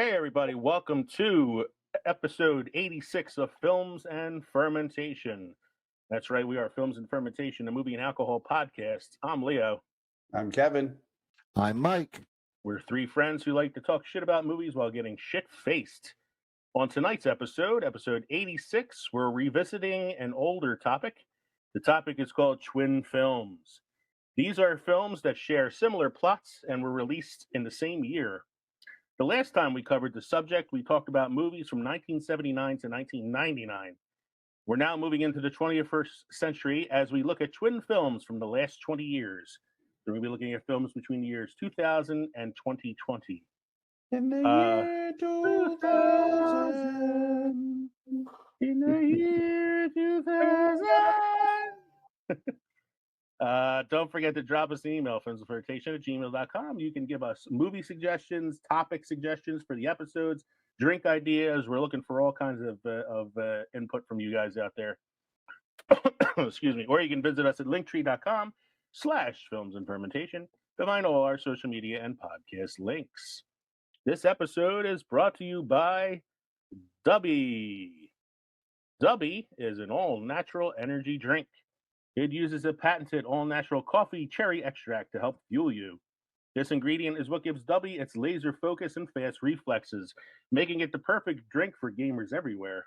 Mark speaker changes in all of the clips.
Speaker 1: Hey, everybody, welcome to episode 86 of Films and Fermentation. That's right, we are Films and Fermentation, a movie and alcohol podcast. I'm Leo.
Speaker 2: I'm Kevin.
Speaker 3: I'm Mike.
Speaker 1: We're three friends who like to talk shit about movies while getting shit-faced. On tonight's episode 86, we're revisiting an older topic. The topic is called twin films. These are films that share similar plots and were released in the same year. The last time we covered the subject, we talked about movies from 1979 to 1999. We're now moving into the 21st century as we look at twin films from the last 20 years. We're going to be looking at films between the years 2000 and 2020.
Speaker 2: In the year 2000.
Speaker 1: In the year 2000. Don't forget to drop us an email, filmsandfermentation@gmail.com. You can give us movie suggestions, topic suggestions for the episodes, drink ideas. We're looking for all kinds of input from you guys out there. Excuse me. Or you can visit us at linktree.com/filmsandfermentation to find all our social media and podcast links. This episode is brought to you by Dubby. Dubby is an all-natural energy drink. It uses a patented all-natural coffee cherry extract to help fuel you. This ingredient is what gives Dubby its laser focus and fast reflexes, making it the perfect drink for gamers everywhere.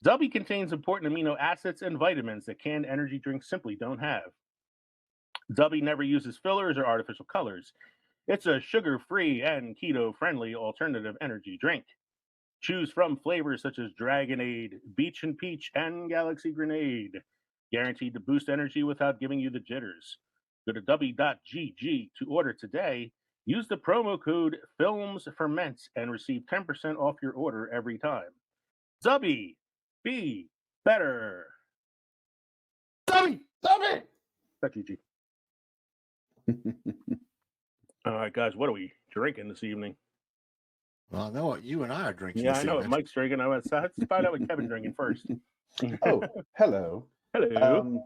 Speaker 1: Dubby contains important amino acids and vitamins that canned energy drinks simply don't have. Dubby never uses fillers or artificial colors. It's a sugar-free and keto-friendly alternative energy drink. Choose from flavors such as Dragonade, Beach and Peach, and Galaxy Grenade. Guaranteed to boost energy without giving you the jitters. Go to w.gg to order today. Use the promo code FILMSFERMENT and receive 10% off your order every time. Dubby, be better.
Speaker 2: Dubby!
Speaker 1: GG. All right, guys, what are we drinking this evening?
Speaker 3: Well, I know what you and I are drinking.
Speaker 1: Yeah, I know what Mike's drinking. Let's find out what Kevin's drinking first.
Speaker 2: Oh, hello.
Speaker 1: Hello.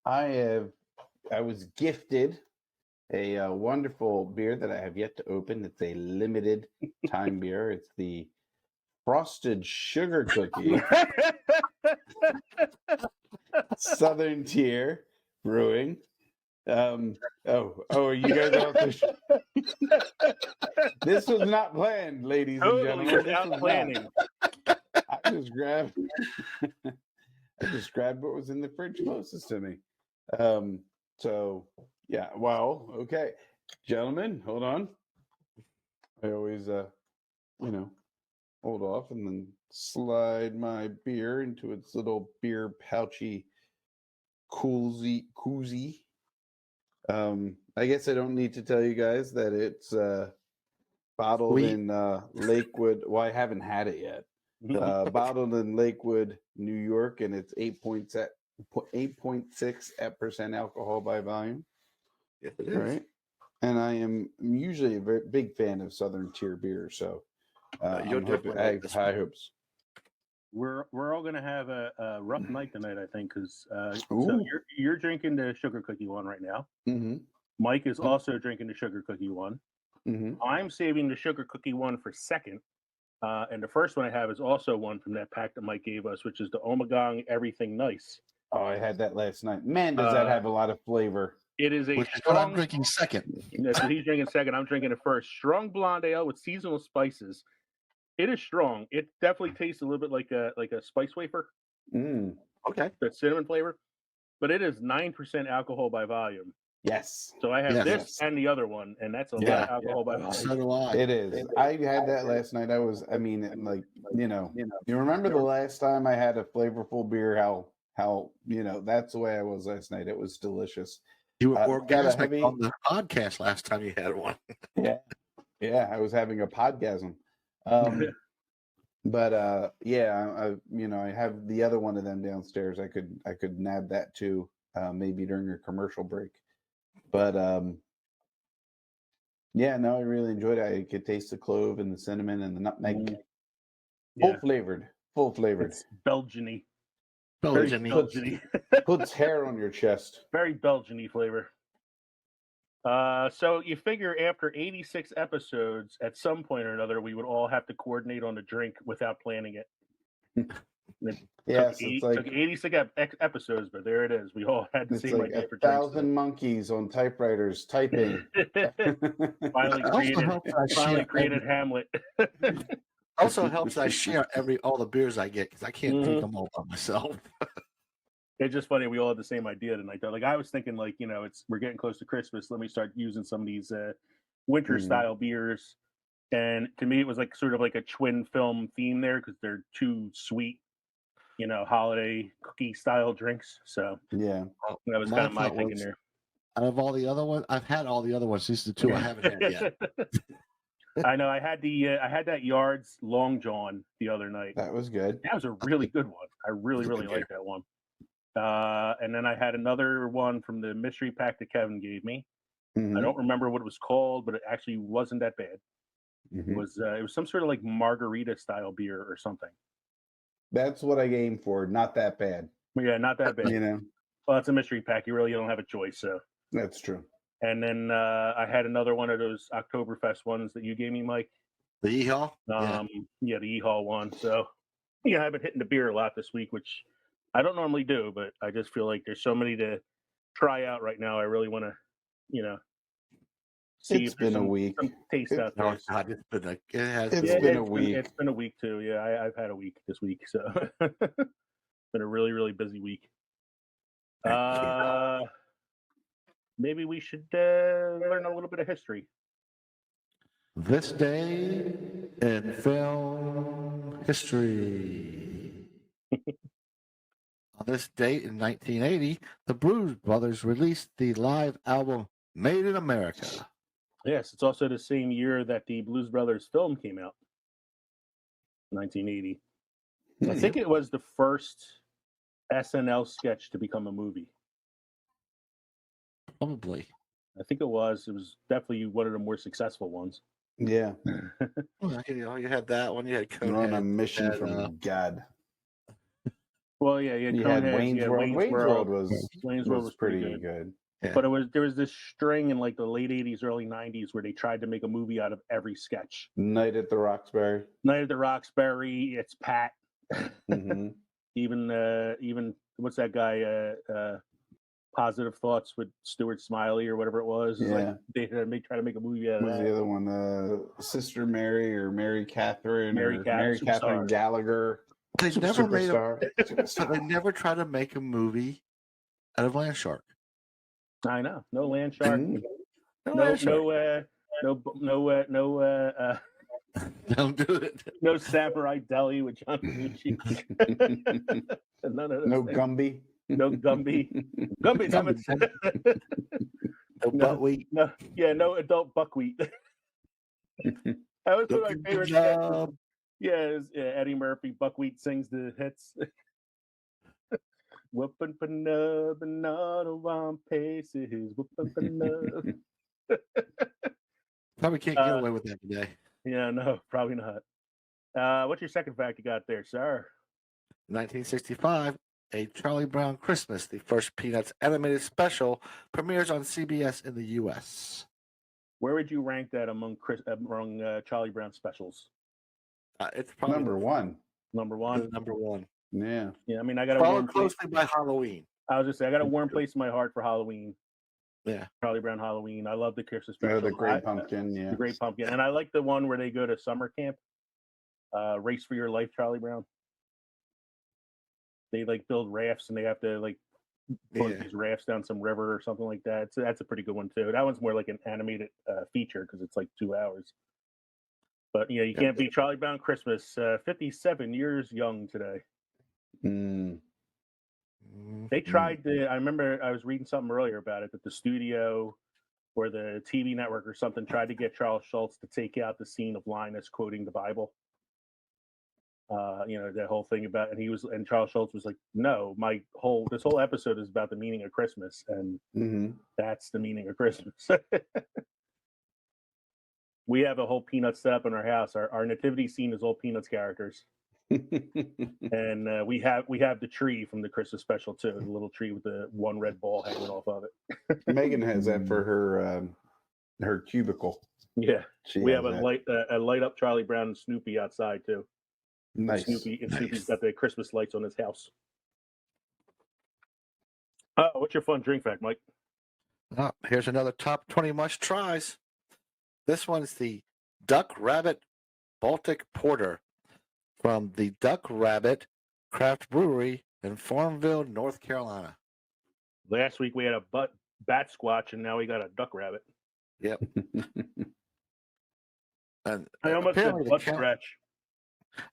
Speaker 2: I was gifted a wonderful beer that I have yet to open. It's a limited time beer. It's the Frosted Sugar Cookie Southern Tier Brewing. Are you guys out there? This was not planned, ladies and gentlemen.
Speaker 1: Without planning.
Speaker 2: I just grabbed what was in the fridge closest to me. Okay. Gentlemen, hold on. I always, hold off and then slide my beer into its little beer pouchy koozie. I guess I don't need to tell you guys that it's bottled in Lakewood. Well, I haven't had it yet. Bottled in Lakewood, New York, and it's 8.6% alcohol by volume.
Speaker 3: Yes, it is.
Speaker 2: Right, and I'm usually a very big fan of Southern Tier beer, so I have high hopes.
Speaker 1: We're all gonna have a rough night tonight, I think, because so you're drinking the sugar cookie one right now.
Speaker 2: Mm-hmm.
Speaker 1: Mike is also drinking the sugar cookie one.
Speaker 2: Mm-hmm.
Speaker 1: I'm saving the sugar cookie one for second. And the first one I have is also one from that pack that Mike gave us, which is the Ommegang Everything Nice.
Speaker 2: Oh, I had that last night. Man, does that have a lot of flavor.
Speaker 1: It is
Speaker 3: Which is what I'm drinking second.
Speaker 1: That's what he's drinking second. I'm drinking it first. Strong blonde ale with seasonal spices. It is strong. It definitely tastes a little bit like a spice wafer.
Speaker 3: Okay.
Speaker 1: The cinnamon flavor. But it is 9% alcohol by volume.
Speaker 2: Yes.
Speaker 1: So I have this and the other one, and that's a lot of alcohol by volume.
Speaker 3: So do I.
Speaker 2: It is. I had that last night. You remember the last time I had a flavorful beer, how that's the way I was last night. It was delicious.
Speaker 3: You were orgasmic on the podcast last time you had one.
Speaker 2: Yeah, I was having a podgasm. I have the other one of them downstairs. I could nab that too, maybe during a commercial break. But I really enjoyed it. I could taste the clove and the cinnamon and the nutmeg. Full flavored. It's
Speaker 1: Belgian-y.
Speaker 2: Puts hair on your chest.
Speaker 1: Very Belgian-y flavor. So you figure after 86 episodes, at some point or another, we would all have to coordinate on a drink without planning it. It
Speaker 2: Yes, it's like
Speaker 1: took 86 episodes, but there it is. We all had the
Speaker 2: it's
Speaker 1: same
Speaker 2: like
Speaker 1: idea for
Speaker 2: 1,000 monkeys on typewriters typing.
Speaker 1: drinks. Finally created Hamlet.
Speaker 3: Also helps I share all the beers I get because I can't drink them all by myself.
Speaker 1: It's just funny. We all had the same idea tonight. Though. Like I was thinking, like we're getting close to Christmas. Let me start using some of these winter style beers. And to me, it was like sort of like a twin film theme there because they're two sweet, holiday cookie style drinks. So
Speaker 2: yeah,
Speaker 1: that was kind of my thinking there.
Speaker 3: Out of all the other ones, I've had all the other ones. These are the two I haven't had yet.
Speaker 1: I know. I had that Yards Long John the other night.
Speaker 2: that was good.
Speaker 1: That was a really good one. I really liked that one. And then I had another one from the mystery pack that Kevin gave me. I don't remember what it was called, but it actually wasn't that bad. It was some sort of like margarita style beer or something.
Speaker 2: That's what I aim for. Not that bad.
Speaker 1: Yeah, not that bad. Well, it's a mystery pack. You really don't have a choice. So
Speaker 2: that's true.
Speaker 1: And then I had another one of those Oktoberfest ones that you gave me, Mike.
Speaker 3: The Yeehaw?
Speaker 1: Yeah, the Yeehaw one. So I've been hitting the beer a lot this week, which I don't normally do, but I just feel like there's so many to try out right now. I really want to, see
Speaker 2: it's been a week.
Speaker 1: Some taste out there.
Speaker 3: Oh God, it's been
Speaker 2: a week.
Speaker 1: It's been a week too. Yeah, I've had a week this week, so it's been a really, really busy week. Maybe we should learn a little bit of history.
Speaker 3: This day in film history. On this date in 1980, the Blues Brothers released the live album Made in America.
Speaker 1: Yes, it's also the same year that the Blues Brothers film came out, 1980. I think it was the first SNL sketch to become a movie.
Speaker 3: Probably.
Speaker 1: I think it was. It was definitely one of the more successful ones.
Speaker 2: Yeah.
Speaker 3: You had that one. You had Conehead.
Speaker 2: We're on a mission from God.
Speaker 1: Well, yeah,
Speaker 2: you had Wayne's World. Wayne's World was pretty good.
Speaker 1: Yeah. But there was this string in like the late 80s, early 90s where they tried to make a movie out of every sketch.
Speaker 2: Night at the Roxbury.
Speaker 1: It's Pat. Even what's that guy? Positive Thoughts with Stuart Smiley or whatever it was.
Speaker 2: Yeah.
Speaker 1: Like they try to make a movie out of that.
Speaker 2: The other one? Sister Mary or Mary Catherine
Speaker 1: Mary
Speaker 2: Catherine Gallagher.
Speaker 3: They never they never tried to make a movie out of Land Shark.
Speaker 1: I know. No Land Shark.
Speaker 3: Don't do it.
Speaker 1: No Samurai Deli with John Belushi. None of
Speaker 2: no Gumby.
Speaker 1: No Gumby. Gumby's coming.
Speaker 3: No buckwheat.
Speaker 1: No adult buckwheat. That was one of my favorite sketches. Yeah, Eddie Murphy. Buckwheat sings the hits. Whoopin' panub and not one paces. Whoopin' panub.
Speaker 3: Probably can't get away with that today.
Speaker 1: Yeah, no, probably not. What's your second fact you got there, sir?
Speaker 3: 1965, A Charlie Brown Christmas, the first Peanuts animated special, premieres on CBS in the U.S.
Speaker 1: Where would you rank that among Charlie Brown specials?
Speaker 3: It's probably
Speaker 2: number one.
Speaker 1: Number one.
Speaker 3: Number one.
Speaker 2: Yeah.
Speaker 1: Yeah. I mean, I got
Speaker 3: followed closely by Halloween.
Speaker 1: I was just saying, I got a warm place in my heart for Halloween.
Speaker 3: Yeah.
Speaker 1: Charlie Brown Halloween. I love the Christmas special.
Speaker 2: The Great Pumpkin. Yeah.
Speaker 1: The Great Pumpkin, and I like the one where they go to summer camp. Race for Your Life, Charlie Brown. They like build rafts, and they have to like put these rafts down some river or something like that. So that's a pretty good one too. That one's more like an animated feature because it's like 2 hours. But you can't beat Charlie Brown Christmas. 57 years young today. They tried to. I remember I was reading something earlier about it that the studio or the TV network or something tried to get Charles Schultz to take out the scene of Linus quoting the Bible. That whole thing about, and Charles Schultz was like, no, this whole episode is about the meaning of Christmas, and that's the meaning of Christmas. We have a whole Peanuts set up in our house. Our nativity scene is all Peanuts characters. And we have the tree from the Christmas special too, the little tree with the one red ball hanging off of it.
Speaker 2: Megan has that for her cubicle.
Speaker 1: Yeah,
Speaker 2: She
Speaker 1: we
Speaker 2: has
Speaker 1: have a light up Charlie Brown and Snoopy outside too.
Speaker 2: nice.
Speaker 1: Snoopy's got the Christmas lights on his house. What's your fun drink fact, Mike?
Speaker 3: Oh, here's another top 20 must tries. This one's the Duck Rabbit Baltic Porter from the Duck Rabbit Craft Brewery in Farmville, North Carolina.
Speaker 1: Last week we had a bat squatch, and now we got a duck rabbit.
Speaker 3: Yep. And
Speaker 1: I almost said butt scratch.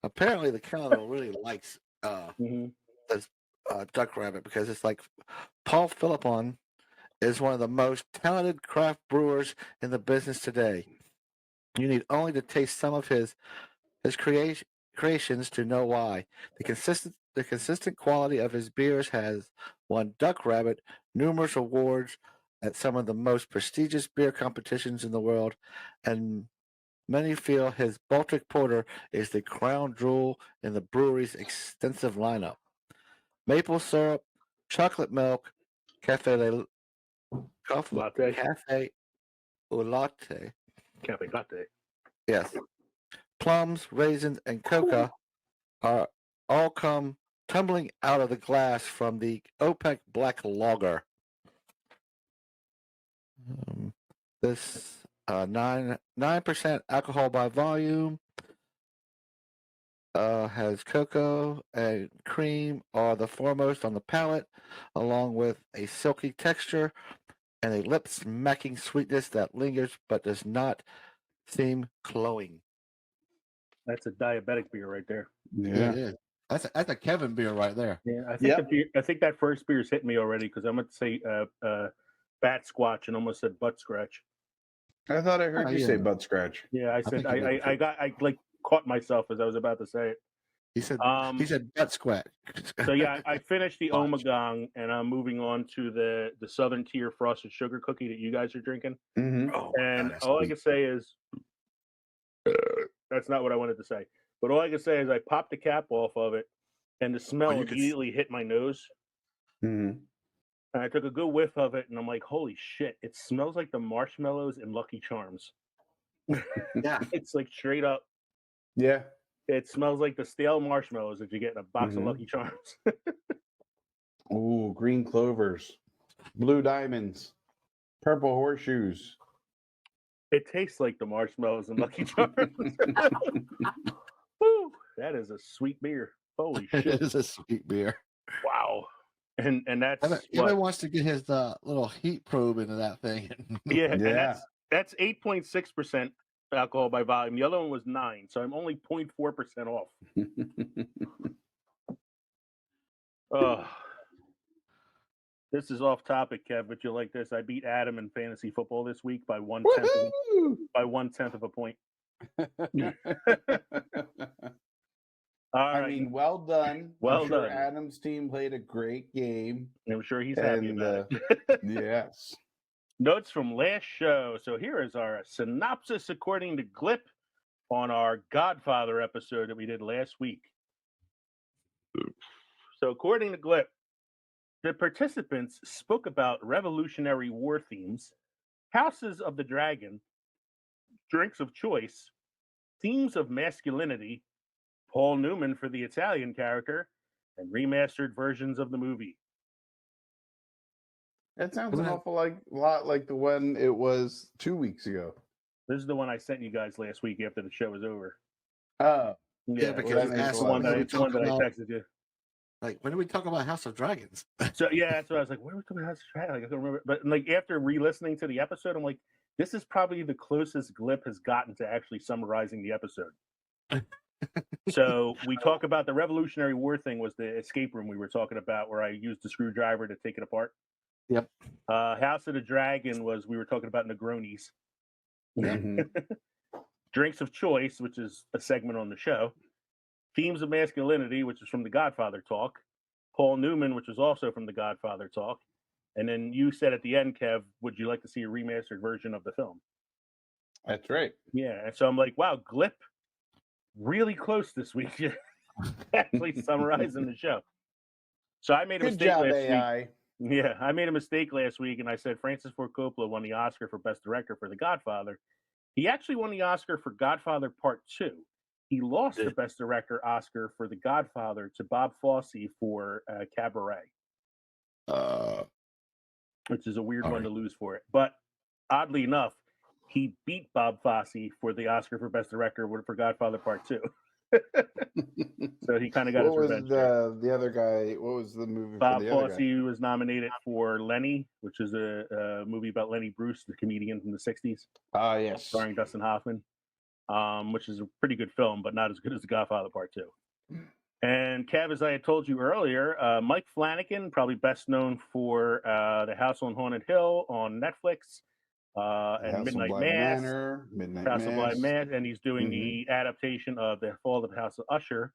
Speaker 3: Apparently, the calendar really likes
Speaker 1: Mm-hmm.
Speaker 3: this Duck Rabbit because it's like Paul Philippon is one of the most talented craft brewers in the business today. You need only to taste some of his creations to know why. The consistent quality of his beers has won Duck Rabbit numerous awards at some of the most prestigious beer competitions in the world, and many feel his Baltic Porter is the crown jewel in the brewery's extensive lineup. Maple syrup, chocolate milk, cafe
Speaker 1: Latte.
Speaker 3: cafe au latte.
Speaker 1: Cafe latte.
Speaker 3: Yes. Plums, raisins, and coca are all come tumbling out of the glass from the OPEC Black Lager. This 9% alcohol by volume has cocoa and cream are the foremost on the palate, along with a silky texture and a lip-smacking sweetness that lingers but does not seem cloying.
Speaker 1: That's a diabetic beer right there.
Speaker 2: Yeah.
Speaker 3: It is. That's a Kevin beer right there.
Speaker 1: Yeah, I think I think that first beer's hit me already because I'm going to say bat squatch and almost said butt scratch.
Speaker 2: I thought I heard you say butt scratch.
Speaker 1: Yeah, I like caught myself as I was about to say it.
Speaker 3: He said butt squat.
Speaker 1: So yeah, I finished the Ommegang and I'm moving on to the Southern Tier frosted sugar cookie that you guys are drinking.
Speaker 2: Mm-hmm.
Speaker 3: Oh,
Speaker 1: And
Speaker 3: God,
Speaker 1: all I can say is that's not what I wanted to say. But all I can say is I popped the cap off of it, and the smell immediately hit my nose.
Speaker 2: Mm-hmm.
Speaker 1: And I took a good whiff of it, and I'm like, holy shit, it smells like the marshmallows in Lucky Charms.
Speaker 3: Yeah.
Speaker 1: It's like straight up.
Speaker 2: Yeah.
Speaker 1: It smells like the stale marshmallows that you get in a box of Lucky Charms.
Speaker 2: Ooh, green clovers, blue diamonds, purple horseshoes.
Speaker 1: It tastes like the marshmallows in Lucky Charms. Woo, that is a sweet beer. Holy shit.
Speaker 3: It is a sweet beer.
Speaker 1: Wow. And that's
Speaker 3: Evan wants to get his little heat probe into that thing.
Speaker 1: Yeah, and that's 8.6% alcohol by volume. The other one was 9, so I'm only 0.4% off. Oh, this is off topic, Kev, but you'll like this. I beat Adam in fantasy football this week by 1/10 of a point.
Speaker 2: I mean, well done.
Speaker 1: Well done.
Speaker 2: Adam's team played a great game.
Speaker 1: I'm sure he's happy about it.
Speaker 2: Yes.
Speaker 1: Notes from last show. So here is our synopsis according to Glip on our Godfather episode that we did last week. So according to Glip, the participants spoke about Revolutionary War themes, houses of the dragon, drinks of choice, themes of masculinity, Paul Newman for the Italian character, and remastered versions of the movie.
Speaker 2: That sounds an awful lot like the one it was 2 weeks ago.
Speaker 1: This is the one I sent you guys last week after the show was over.
Speaker 2: Oh.
Speaker 3: Yeah, because
Speaker 1: it's the one that I texted you.
Speaker 3: Like, when did we talk about House of Dragons?
Speaker 1: So yeah, that's what I was like. What are we talking about House of Dragons? Like, I don't remember. But like after re-listening to the episode, I'm like, this is probably the closest Glip has gotten to actually summarizing the episode. So we talk about the Revolutionary War thing was the escape room we were talking about where I used the screwdriver to take it apart.
Speaker 3: Yep.
Speaker 1: House of the Dragon was we were talking about Negronis.
Speaker 2: Mm-hmm.
Speaker 1: Drinks of Choice, which is a segment on the show. Themes of Masculinity, which is from the Godfather talk. Paul Newman, which is also from the Godfather talk. And then you said at the end, Kev, would you like to see a remastered version of the film?
Speaker 2: That's right.
Speaker 1: Yeah. And so I'm like, wow, Glip, really close this week. actually summarizing the show. So I made a
Speaker 2: Good
Speaker 1: mistake
Speaker 2: job,
Speaker 1: last
Speaker 2: AI.
Speaker 1: week. Yeah, I made a mistake last week, and I said Francis Ford Coppola won the Oscar for Best Director for The Godfather. He actually won the Oscar for Godfather Part 2. He lost the Best Director Oscar for The Godfather to Bob Fosse for Cabaret, which is a weird one to lose for it. But oddly enough, he beat Bob Fosse for the Oscar for Best Director for Godfather Part 2. So he kind of got his revenge.
Speaker 2: The other guy? What was the movie
Speaker 1: Bob
Speaker 2: for the other
Speaker 1: Fosse
Speaker 2: guy?
Speaker 1: was nominated for Lenny, which is a movie about Lenny Bruce, the comedian from the 60s.
Speaker 2: Ah, yes.
Speaker 1: Starring Dustin Hoffman, which is a pretty good film, but not as good as The Godfather Part 2. And Kev, as I had told you earlier, Mike Flanagan, probably best known for The House on Haunted Hill on Netflix, and Midnight Mass, House of Bly Mass, and he's doing the adaptation of The Fall of the House of Usher.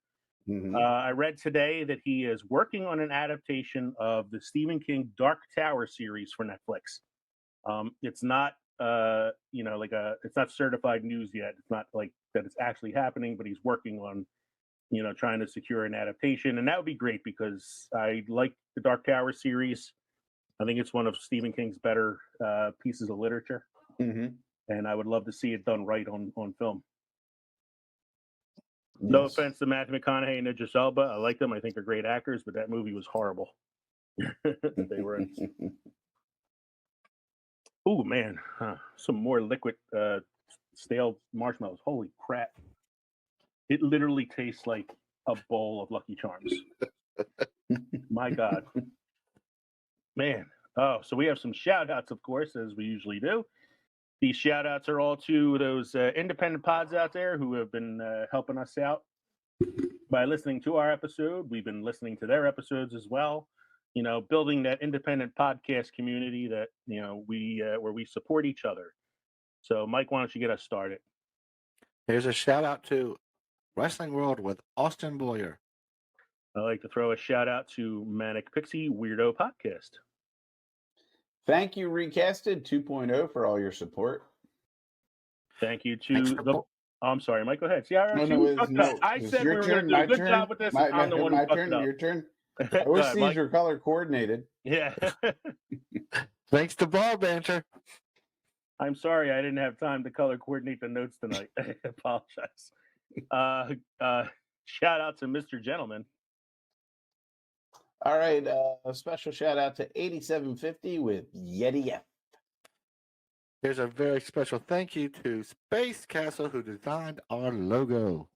Speaker 1: I read today that he is working on an adaptation of the Stephen King Dark Tower series for Netflix. It's not, it's not certified news yet. It's not like that it's actually happening, but he's working on, trying to secure an adaptation, and that would be great because I like the Dark Tower series. I think it's one of Stephen King's better pieces of literature, and I would love to see it done right on film. Yes. No offense to Matthew McConaughey and Idris Elba. I like them. I think they're great actors, but that movie was horrible. They were. Oh, man. Some more liquid stale marshmallows. Holy crap. It literally tastes like a bowl of Lucky Charms. My God. Man. Oh, so we have some shout outs, of course, as we usually do. These shout outs are all to those independent pods out there who have been helping us out by listening to our episode. We've been listening to their episodes as well, building that independent podcast community that, we where we support each other. So, Mike, why don't you get us started?
Speaker 3: Here's a shout out to Wrestling World with Austin Boyer.
Speaker 1: I'd like to throw a shout out to Manic Pixie Weirdo Podcast.
Speaker 2: Thank you, Recasted 2.0, for all your support.
Speaker 1: Thank you to I'm sorry, Mike, go ahead. See, I said we were going to do a good job with this. I'm the one who fucked it up.
Speaker 2: Your turn. I wish these were color coordinated.
Speaker 1: Yeah.
Speaker 3: Thanks to Ball Banter.
Speaker 1: I'm sorry I didn't have time to color coordinate the notes tonight. I apologize. Shout out to Mr. Gentleman.
Speaker 2: All right, a special shout out to 8750 with Yeti F.
Speaker 3: Here's a very special thank you to Space Castle, who designed our logo.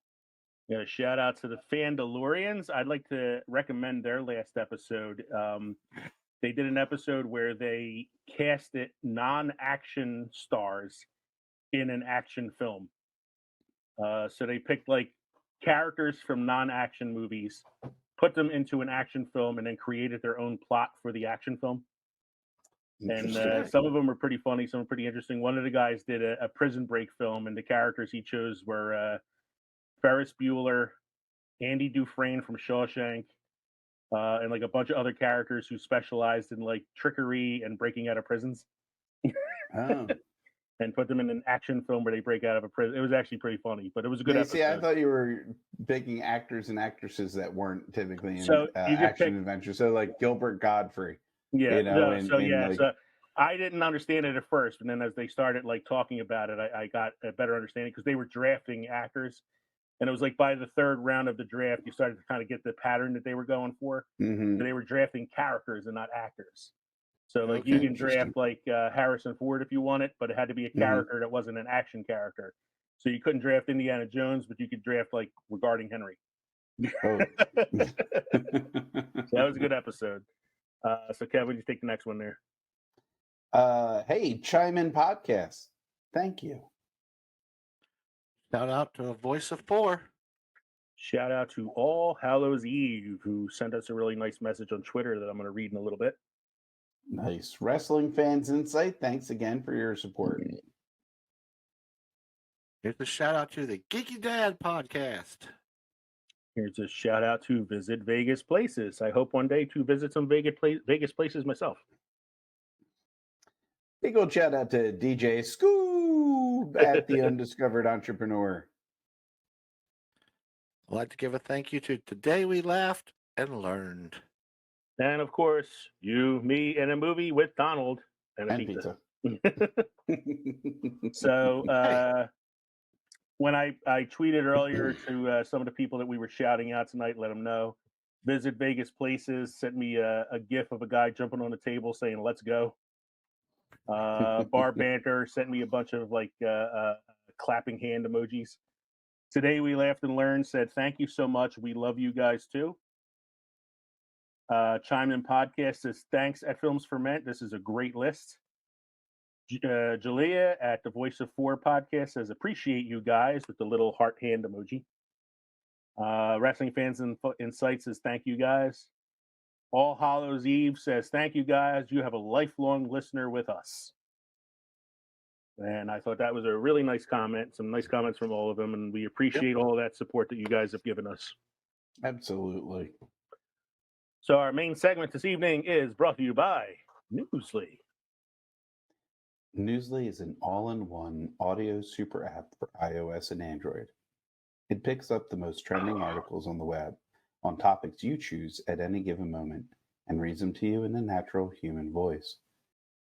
Speaker 1: Yeah, shout out to the Fandalorians. I'd like to recommend their last episode. They did an episode where they casted non-action stars in an action film. So they picked like characters from non-action movies, put them into an action film, and then created their own plot for the action film. And some of them are pretty funny, some are pretty interesting. One of the guys did a Prison Break film, and the characters he chose were Ferris Bueller, Andy Dufresne from Shawshank, and like a bunch of other characters who specialized in like trickery and breaking out of prisons. And put them in an action film where they break out of a prison. It was actually pretty funny, but it was a good episode.
Speaker 2: See, I thought you were picking actors and actresses that weren't typically in action adventures. So like Gilbert Godfrey.
Speaker 1: Yeah. So I didn't understand it at first, but then as they started like talking about it, I got a better understanding because they were drafting actors, and it was like by the third round of the draft, you started to kind of get the pattern that they were going for. So they were drafting characters and not actors. So like you can draft like Harrison Ford if you want it, but it had to be a character that wasn't an action character. So you couldn't draft Indiana Jones, but you could draft like Regarding Henry. So that was a good episode. So Kevin, you take the next one there.
Speaker 2: Hey, Chime In Podcast. Thank you.
Speaker 3: Shout out to a Voice of 4.
Speaker 1: Shout out to All Hallows Eve, who sent us a really nice message on Twitter that I'm going to read in a little bit.
Speaker 2: Nice. Wrestling Fans Insight, thanks again for your support.
Speaker 3: Here's a shout out to the Geeky Dad Podcast.
Speaker 1: Here's a shout out to Visit Vegas Places. I hope one day to visit some Vegas places myself.
Speaker 2: Big old shout out to DJ Scoob at The Undiscovered Entrepreneur.
Speaker 3: I'd like to give a thank you to Today We Laughed and Learned.
Speaker 1: And of course, you, me, and a movie with Donald and a
Speaker 2: And
Speaker 1: pizza.
Speaker 2: pizza.
Speaker 1: So when I tweeted earlier to some of the people that we were shouting out tonight, let them know. Visit Vegas Places sent me a gif of a guy jumping on the table saying, "Let's go." Bar Banter sent me a bunch of clapping hand emojis. Today We Laughed and Learned said, "Thank you so much. We love you guys too." Chimed In Podcast says, "Thanks at Films Ferment. This is a great list." Jalea at the Voice of Four podcast says, "Appreciate you guys," with the little heart hand emoji. Wrestling Fans Insight says, "Thank you guys." All Hallows Eve says, "Thank you guys. You have a lifelong listener with us." And I thought that was a really nice comment. Some nice comments from all of them, and we appreciate all that support that you guys have given us.
Speaker 2: Absolutely.
Speaker 1: So our main segment this evening is brought to you by Newsly.
Speaker 2: Newsly is an all-in-one audio super app for iOS and Android. It picks up the most trending articles on the web on topics you choose at any given moment and reads them to you in a natural human voice.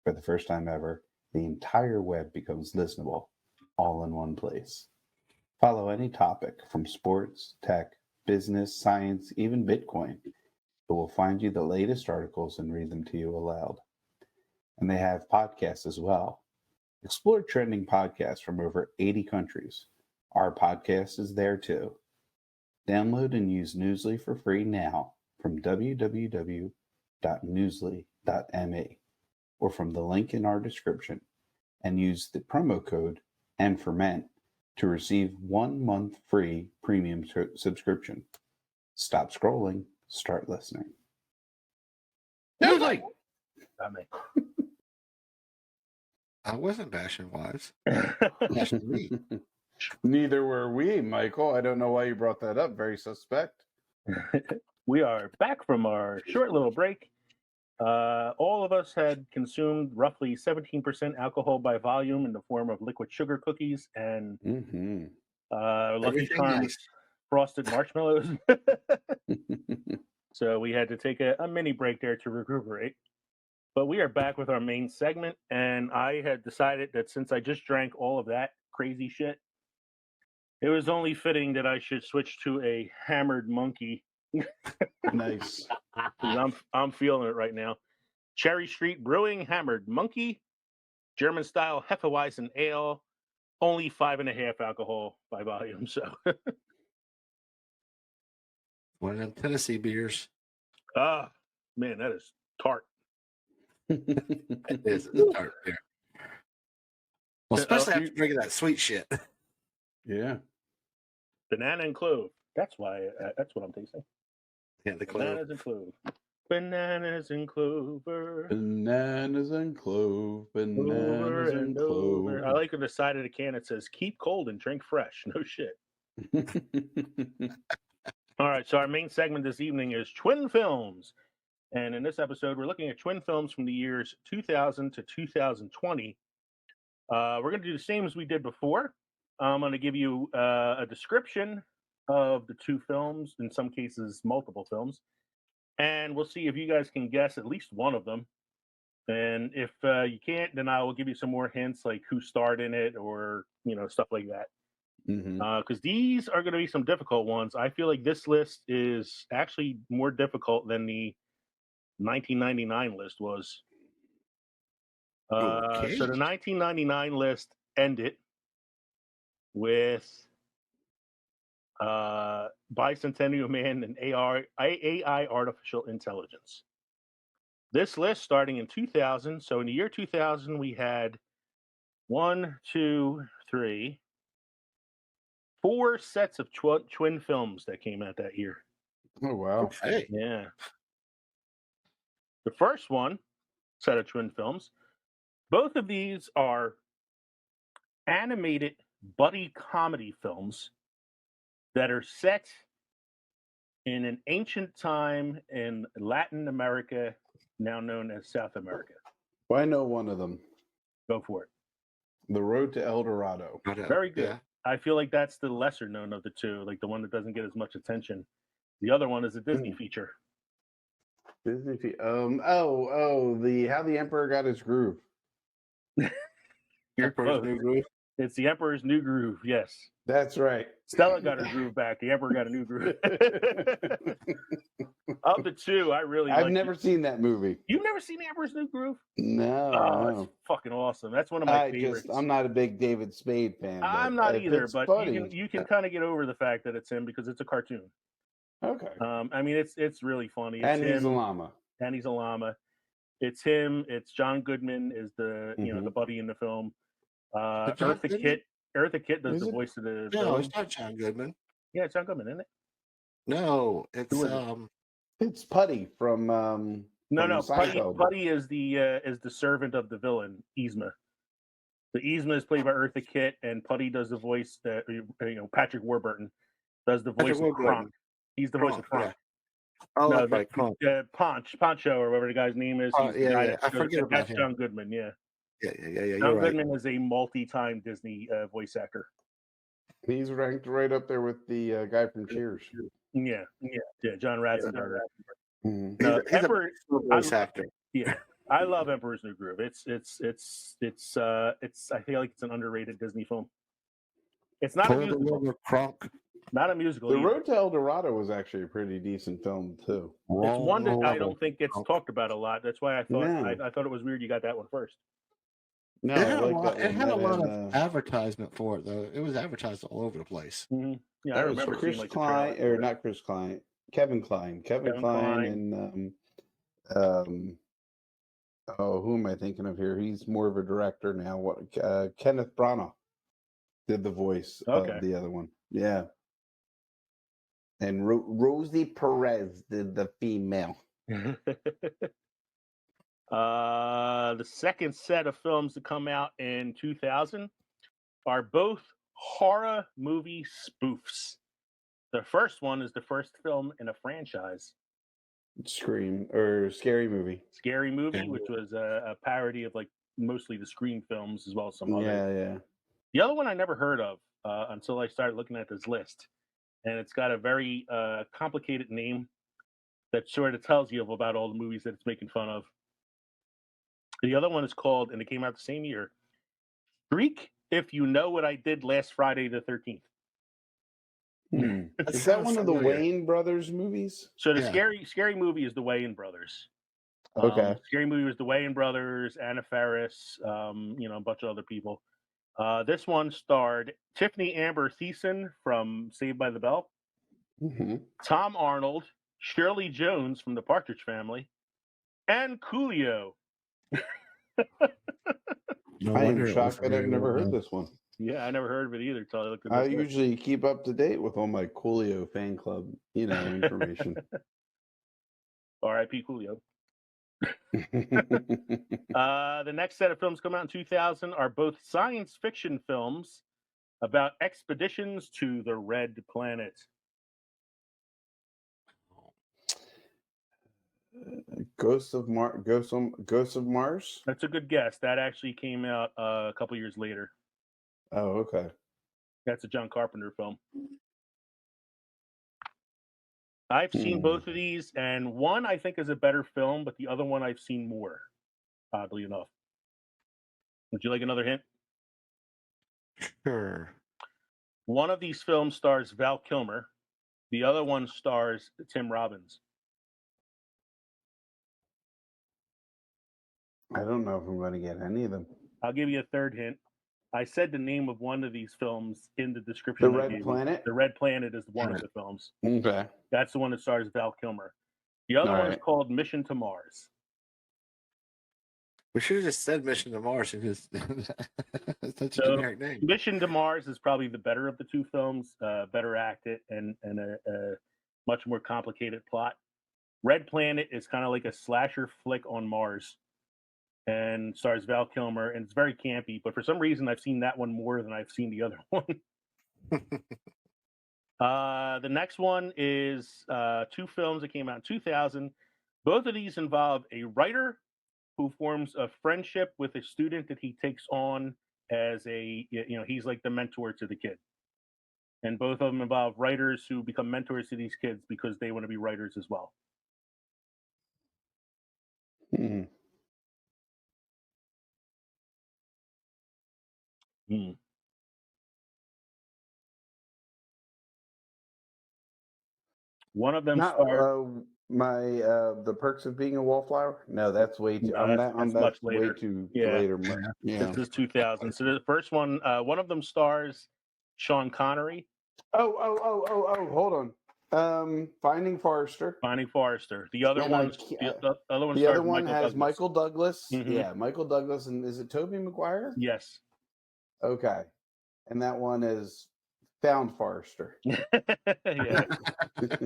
Speaker 2: For the first time ever, the entire web becomes listenable, all in one place. Follow any topic from sports, tech, business, science, even Bitcoin. It will find you the latest articles and read them to you aloud. And they have podcasts as well. Explore trending podcasts from over 80 countries. Our podcast is there too. Download and use Newsly for free now from www.newsly.me or from the link in our description, and use the promo code NFerment to receive 1 month free premium subscription. Stop scrolling, start listening.
Speaker 3: Newsly!
Speaker 1: I
Speaker 3: I wasn't bashing wives.
Speaker 1: mean.
Speaker 3: Bashing me.
Speaker 2: Neither were we, Michael. I don't know why you brought that up. Very suspect.
Speaker 1: We are back from our short little break. All of us had consumed roughly 17% alcohol by volume in the form of liquid sugar cookies and Lucky
Speaker 3: Everything
Speaker 1: Charms
Speaker 3: nice.
Speaker 1: frosted marshmallows. So we had to take a mini break there to recuperate. But we are back with our main segment, and I had decided that since I just drank all of that crazy shit, it was only fitting that I should switch to a hammered monkey.
Speaker 2: Nice.
Speaker 1: I'm feeling it right now. Cherry Street Brewing Hammered Monkey, German style Hefeweizen Ale, only 5.5 alcohol by volume. So,
Speaker 3: One of them Tennessee beers.
Speaker 1: Man, that is tart.
Speaker 3: It is a tart beer. Well, especially after drinking that sweet shit.
Speaker 2: Yeah.
Speaker 1: Banana and clove. That's why. That's what I'm tasting.
Speaker 3: Yeah, the clove.
Speaker 1: Bananas and clove. Bananas and clover.
Speaker 2: Bananas and clove. Bananas
Speaker 1: Over
Speaker 2: and
Speaker 1: and
Speaker 2: clove.
Speaker 1: over. I like on the side of the can it says "Keep cold and drink fresh." No shit. All right, so our main segment this evening is Twin Films. And in this episode, we're looking at twin films from the years 2000 to 2020. We're going to do the same as we did before. I'm going to give you a description of the two films, in some cases, multiple films. And we'll see if you guys can guess at least one of them. And if you can't, then I will give you some more hints, like who starred in it or, stuff like that. Because these are going to be some difficult ones. I feel like this list is actually more difficult than the 1999 list was.
Speaker 3: Okay.
Speaker 1: So the 1999 list ended with Bicentennial Man and AI artificial intelligence. This list starting in 2000. So in the year 2000, we had 1, 2, 3, 4 sets of twin films that came out that year.
Speaker 2: Oh, wow.
Speaker 3: Okay.
Speaker 1: Yeah. The first one, set of twin films, both of these are animated buddy comedy films that are set in an ancient time in Latin America, now known as South America.
Speaker 2: Well, I know one of them.
Speaker 1: Go for it.
Speaker 2: The Road to El Dorado.
Speaker 1: Very good.
Speaker 3: Yeah.
Speaker 1: I feel like that's the lesser known of the two, like the one that doesn't get as much attention. The other one is a Disney feature.
Speaker 2: Disney. The How the Emperor Got His Groove.
Speaker 1: You're
Speaker 3: Emperor's
Speaker 1: close.
Speaker 3: New Groove.
Speaker 1: It's The Emperor's New Groove. Yes.
Speaker 2: That's right.
Speaker 1: Stella got her groove back. The Emperor got a new groove. Of the two, I really
Speaker 2: I've
Speaker 1: like
Speaker 2: never seen that movie.
Speaker 1: You've never seen The Emperor's New Groove?
Speaker 2: No.
Speaker 1: Oh, it's fucking awesome. That's one of my favorites.
Speaker 2: I'm not a big David Spade fan.
Speaker 1: I'm not either, but
Speaker 2: funny.
Speaker 1: you can kind of get over the fact that it's him because it's a cartoon.
Speaker 2: Okay.
Speaker 1: I mean, it's really funny. It's
Speaker 2: and he's
Speaker 1: him,
Speaker 2: a llama.
Speaker 1: And he's a llama. It's him. It's John Goodman is the the buddy in the film. Eartha Kitt does the voice of the
Speaker 3: No,
Speaker 1: villain.
Speaker 3: it's not John Goodman.
Speaker 1: Yeah, it's John Goodman, isn't it?
Speaker 3: No, it's
Speaker 2: It's Putty from
Speaker 1: No.
Speaker 2: Seinfeld.
Speaker 1: Putty is the servant of the villain, Yzma. The Yzma is played by Eartha Kitt, and Putty does the voice that Patrick Warburton does the voice of Kronk. He's the voice of Kronk.
Speaker 3: Yeah. Oh,
Speaker 1: no,
Speaker 3: right, Kronk.
Speaker 1: Poncho, or whatever the guy's name is.
Speaker 3: I forget about
Speaker 1: that's
Speaker 3: him.
Speaker 1: John Goodman. Yeah.
Speaker 3: Yeah.
Speaker 1: John Goodman is a multi-time Disney voice actor.
Speaker 2: He's ranked right up there with the guy from Cheers.
Speaker 1: Yeah, John Ratzenberger.
Speaker 3: He's a voice actor.
Speaker 1: Yeah, I love Emperor's New Groove. It's I feel like it's an underrated Disney film. It's not a musical.
Speaker 3: Kronk.
Speaker 1: Not a musical.
Speaker 2: The
Speaker 1: either.
Speaker 2: Road to El Dorado was actually a pretty decent film too.
Speaker 1: It's one that I don't think gets talked about a lot. That's why I thought I thought it was weird you got that one first.
Speaker 2: No,
Speaker 3: it had a lot of advertisement for it though. It was advertised all over the place.
Speaker 1: Mm-hmm. Yeah,
Speaker 2: that
Speaker 1: I
Speaker 2: was
Speaker 1: remember
Speaker 2: Chris Klein, or not Chris Klein, Kevin Klein, and who am I thinking of here? He's more of a director now. Kenneth Branagh did the voice of the other one. Yeah. And Rosie Perez did the female.
Speaker 1: The second set of films to come out in 2000 are both horror movie spoofs. The first one is the first film in a franchise.
Speaker 2: Scream, or Scary Movie.
Speaker 1: Scary Movie, which was a parody of like mostly the Scream films as well as some others.
Speaker 2: Yeah.
Speaker 1: The other one I never heard of until I started looking at this list. And it's got a very complicated name that sort of tells you about all the movies that it's making fun of. The other one is called, and it came out the same year, Shriek If You Know What I Did Last Friday the 13th.
Speaker 2: Is that one of the Wayne brothers movies?
Speaker 1: So the scary movie is the Wayne brothers.
Speaker 2: Okay.
Speaker 1: Scary movie was the Wayne brothers, Anna Faris, a bunch of other people. This one starred Tiffany Amber Thiessen from Saved by the Bell, Tom Arnold, Shirley Jones from The Partridge Family, and Coolio.
Speaker 2: I am shocked that I've never heard this one.
Speaker 1: Yeah, I never heard of it either until I looked at this.
Speaker 2: I usually keep up to date with all my Coolio fan club, information.
Speaker 1: R.I.P. Coolio. The next set of films come out in 2000 are both science fiction films about expeditions to the Red Planet.
Speaker 2: Ghosts of Mars?
Speaker 1: That's a good guess. That actually came out a couple years later.
Speaker 2: Oh, okay.
Speaker 1: That's a John Carpenter film. I've seen both of these, and one I think is a better film, but the other one I've seen more, oddly enough. Would you like another hint?
Speaker 3: Sure.
Speaker 1: One of these films stars Val Kilmer. The other one stars Tim Robbins.
Speaker 2: I don't know if I'm going to get any of them.
Speaker 1: I'll give you a third hint. I said the name of one of these films in the description.
Speaker 2: The Red Planet?
Speaker 1: The Red Planet is one of the films.
Speaker 2: Okay.
Speaker 1: That's the one that stars Val Kilmer. The other one is called Mission to Mars.
Speaker 3: We should have just said Mission to Mars because it's such a generic name.
Speaker 1: Mission to Mars is probably the better of the two films, better acted and a much more complicated plot. Red Planet is kind of like a slasher flick on Mars and stars Val Kilmer, and it's very campy, but for some reason I've seen that one more than I've seen the other one. The next one is two films that came out in 2000. Both of these involve a writer who forms a friendship with a student that he takes on as he's like the mentor to the kid. And both of them involve writers who become mentors to these kids because they want to be writers as well.
Speaker 2: Hmm.
Speaker 1: One of them
Speaker 2: Not
Speaker 1: starred.
Speaker 2: the Perks of Being a Wallflower. No, that's way too.
Speaker 1: No, that's much
Speaker 2: way
Speaker 1: later.
Speaker 2: too
Speaker 1: Yeah.
Speaker 2: later.
Speaker 3: Yeah.
Speaker 2: Yeah.
Speaker 1: This is 2000. So the first one, one of them stars Sean Connery.
Speaker 2: Oh! Hold on. Finding Forrester.
Speaker 1: Finding Forrester. The other
Speaker 2: And
Speaker 1: one, the other one,
Speaker 2: the
Speaker 1: stars
Speaker 2: other one
Speaker 1: Michael
Speaker 2: has
Speaker 1: Douglas.
Speaker 2: Michael Douglas.
Speaker 1: Mhm.
Speaker 2: Yeah, Michael Douglas, and is it Tobey Maguire?
Speaker 1: Yes.
Speaker 2: Okay, and that one is Found Forrester.
Speaker 1: Yeah.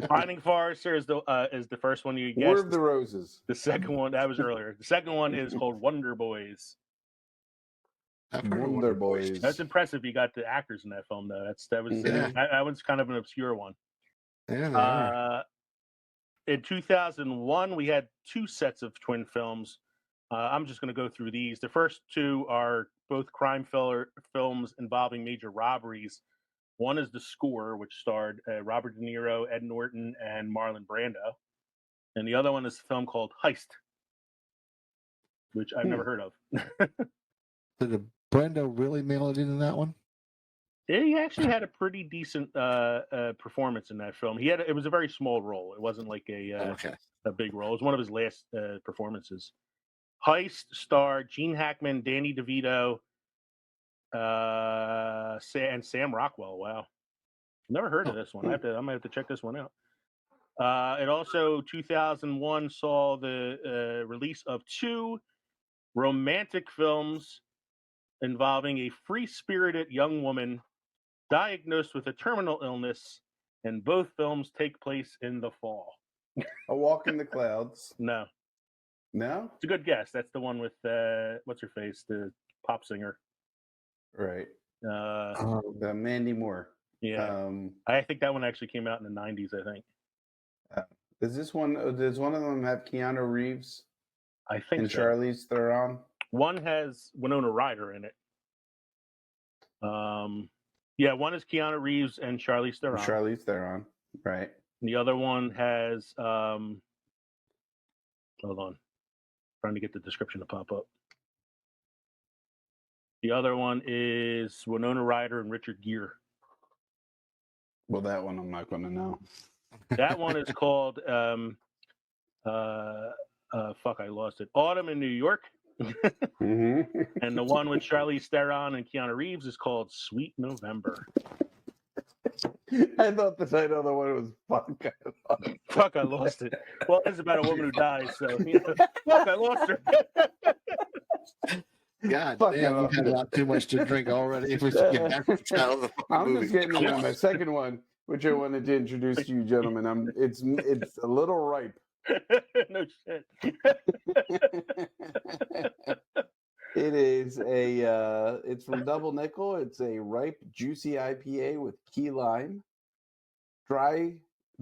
Speaker 1: Finding Forrester is the first one you guessed.
Speaker 2: War of the Roses.
Speaker 1: The second one, that was earlier. The second one is called Wonder Boys.
Speaker 2: Wonder Boys.
Speaker 1: That's impressive. You got the actors in that film, though. That was kind of an obscure one.
Speaker 3: Yeah, they are.
Speaker 1: In 2001, we had two sets of twin films. I'm just going to go through these. The first two are both crime films involving major robberies. One is The Score, which starred Robert De Niro, Ed Norton, and Marlon Brando. And the other one is a film called Heist, which I've never heard of.
Speaker 3: Did Brando really mail it in that one?
Speaker 1: He actually had a pretty decent performance in that film. It was a very small role. It wasn't like a big role. It was one of his last performances. Heist starred Gene Hackman, Danny DeVito, and Sam Rockwell. Wow, never heard of this one. I'm gonna have to check this one out. It also 2001 saw the release of two romantic films involving a free-spirited young woman diagnosed with a terminal illness, and both films take place in the fall.
Speaker 2: A Walk in the Clouds.
Speaker 1: No. It's a good guess. That's the one with what's her face, the pop singer.
Speaker 2: Right.
Speaker 1: The
Speaker 2: Mandy Moore.
Speaker 1: Yeah. I think that one actually came out in the 90s, I think.
Speaker 2: Does one of them have Keanu Reeves?
Speaker 1: I think
Speaker 2: and
Speaker 1: so.
Speaker 2: Charlize Theron?
Speaker 1: One has Winona Ryder in it. Yeah, one is Keanu Reeves and Charlize Theron.
Speaker 2: Right.
Speaker 1: And the other one has hold on. Trying to get the description to pop up. The other one is Winona Ryder and Richard Gere.
Speaker 2: Well, that one I'm not going to know.
Speaker 1: That one is called I lost it. Autumn in New York.
Speaker 2: Mm-hmm.
Speaker 1: And the one with Charlize Theron and Keanu Reeves is called Sweet November.
Speaker 2: I thought the title of the one was
Speaker 1: Fuck, I lost it. Well, it's about a woman who dies, so fuck, I lost her.
Speaker 3: God damn, I've had about too much to drink already. If we should get back to the title of the
Speaker 2: I'm
Speaker 3: movie.
Speaker 2: just getting into my second one, which I wanted to introduce to you, gentlemen. It's a little ripe.
Speaker 1: No shit.
Speaker 2: It is it's from Double Nickel. It's a ripe, juicy IPA with key lime,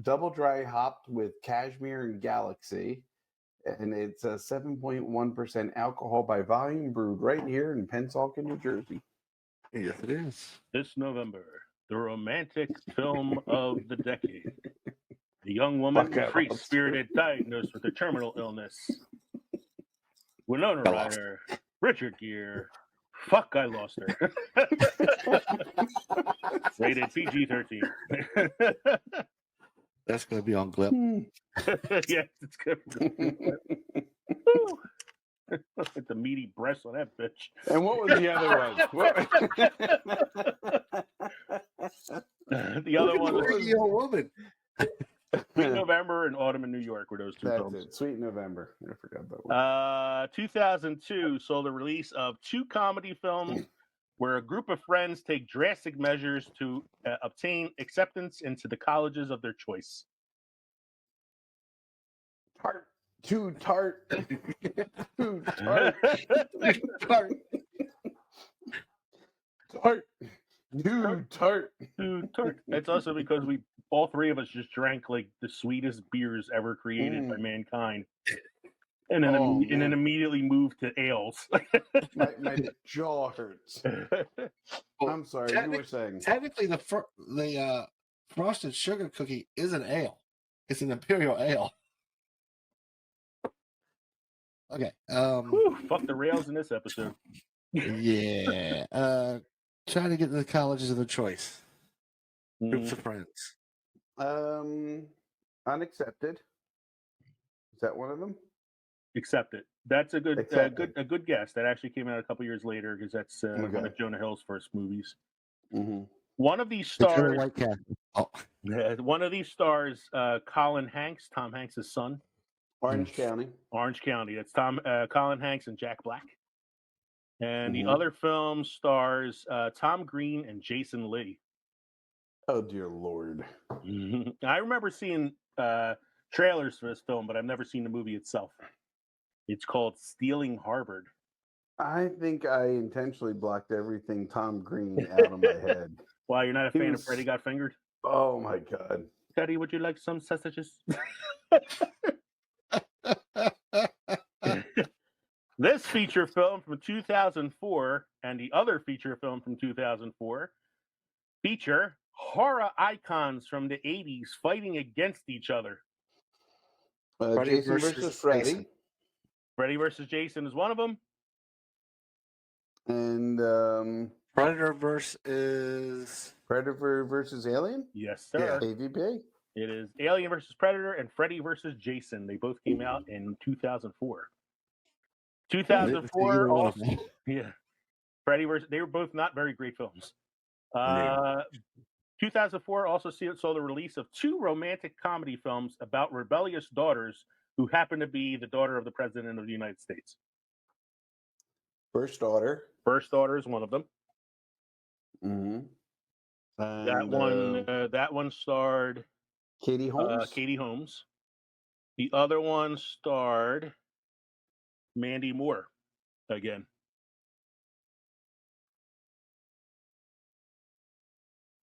Speaker 2: double dry hopped with cashmere and galaxy, and it's a 7.1% alcohol by volume, brewed right here in Pensacola, New Jersey.
Speaker 3: Yes, it is.
Speaker 1: This November, the romantic film of the decade. A young woman, free-spirited, diagnosed with a terminal illness. Winona Ryder, Richard Gere. Fuck, I lost her. Rated PG-13.
Speaker 3: That's going to be on Glip.
Speaker 1: Yes, it's good. Look at the meaty breasts on that bitch.
Speaker 2: And what was the other
Speaker 1: one? The other one was
Speaker 3: a woman.
Speaker 1: Sweet November and Autumn in New York were those two films.
Speaker 2: That's it. Sweet November. I forgot that one.
Speaker 1: 2002 saw the release of two comedy films where a group of friends take drastic measures to obtain acceptance into the colleges of their choice.
Speaker 2: Too tart. Too tart. Too tart.
Speaker 1: It's also because all three of us just drank like the sweetest beers ever created by mankind. and then
Speaker 2: Oh,
Speaker 1: and then
Speaker 2: man.
Speaker 1: immediately moved to ales.
Speaker 2: My jaw hurts.
Speaker 3: Well,
Speaker 2: I'm sorry, you were saying.
Speaker 3: Technically, the frosted sugar cookie is an ale. It's an imperial ale. Okay.
Speaker 1: Whew, fuck the rails in this episode.
Speaker 3: Yeah. Trying to get to the colleges of their choice. Groups of friends.
Speaker 2: Unaccepted. Is that one of them?
Speaker 1: Accept it. That's a good
Speaker 2: Accepted.
Speaker 1: good guess. That actually came out a couple years later because that's one of Jonah Hill's first movies.
Speaker 2: Mm-hmm.
Speaker 1: One of these
Speaker 3: It's
Speaker 1: stars.
Speaker 3: White Cat. Oh.
Speaker 1: One of these stars, Colin Hanks, Tom Hanks' son.
Speaker 2: Orange County.
Speaker 1: Orange County. It's Colin Hanks and Jack Black. And the
Speaker 2: Mhm.
Speaker 1: other film stars Tom Green and Jason Lee.
Speaker 2: Oh dear Lord!
Speaker 1: I remember seeing trailers for this film, but I've never seen the movie itself. It's called Stealing Harvard.
Speaker 2: I think I intentionally blocked everything Tom Green out of my head.
Speaker 1: Wow, you're not a
Speaker 2: He
Speaker 1: fan
Speaker 2: was-
Speaker 1: of Freddy Got Fingered?
Speaker 2: Oh my God!
Speaker 1: Teddy, would you like some sausages? This feature film from 2004 and the other feature film from 2004 feature horror icons from the 80s fighting against each other.
Speaker 3: Freddy
Speaker 2: Jason versus Freddy.
Speaker 3: Jason.
Speaker 1: Freddy versus Jason is one of them.
Speaker 2: And
Speaker 3: Predator versus
Speaker 2: Predator versus Alien.
Speaker 1: Yes, sir.
Speaker 2: AVP.
Speaker 1: It is Alien versus Predator and Freddy versus Jason. They both came out in 2004. 2004 also, yeah. Freddy versus, they were both not very great films. 2004 also saw the release of two romantic comedy films about rebellious daughters who happen to be the daughter of the President of the United States.
Speaker 2: First Daughter.
Speaker 1: First Daughter is one of them.
Speaker 2: Mm-hmm.
Speaker 1: That one starred
Speaker 2: Katie Holmes.
Speaker 1: Katie Holmes. The other one starred Mandy Moore again.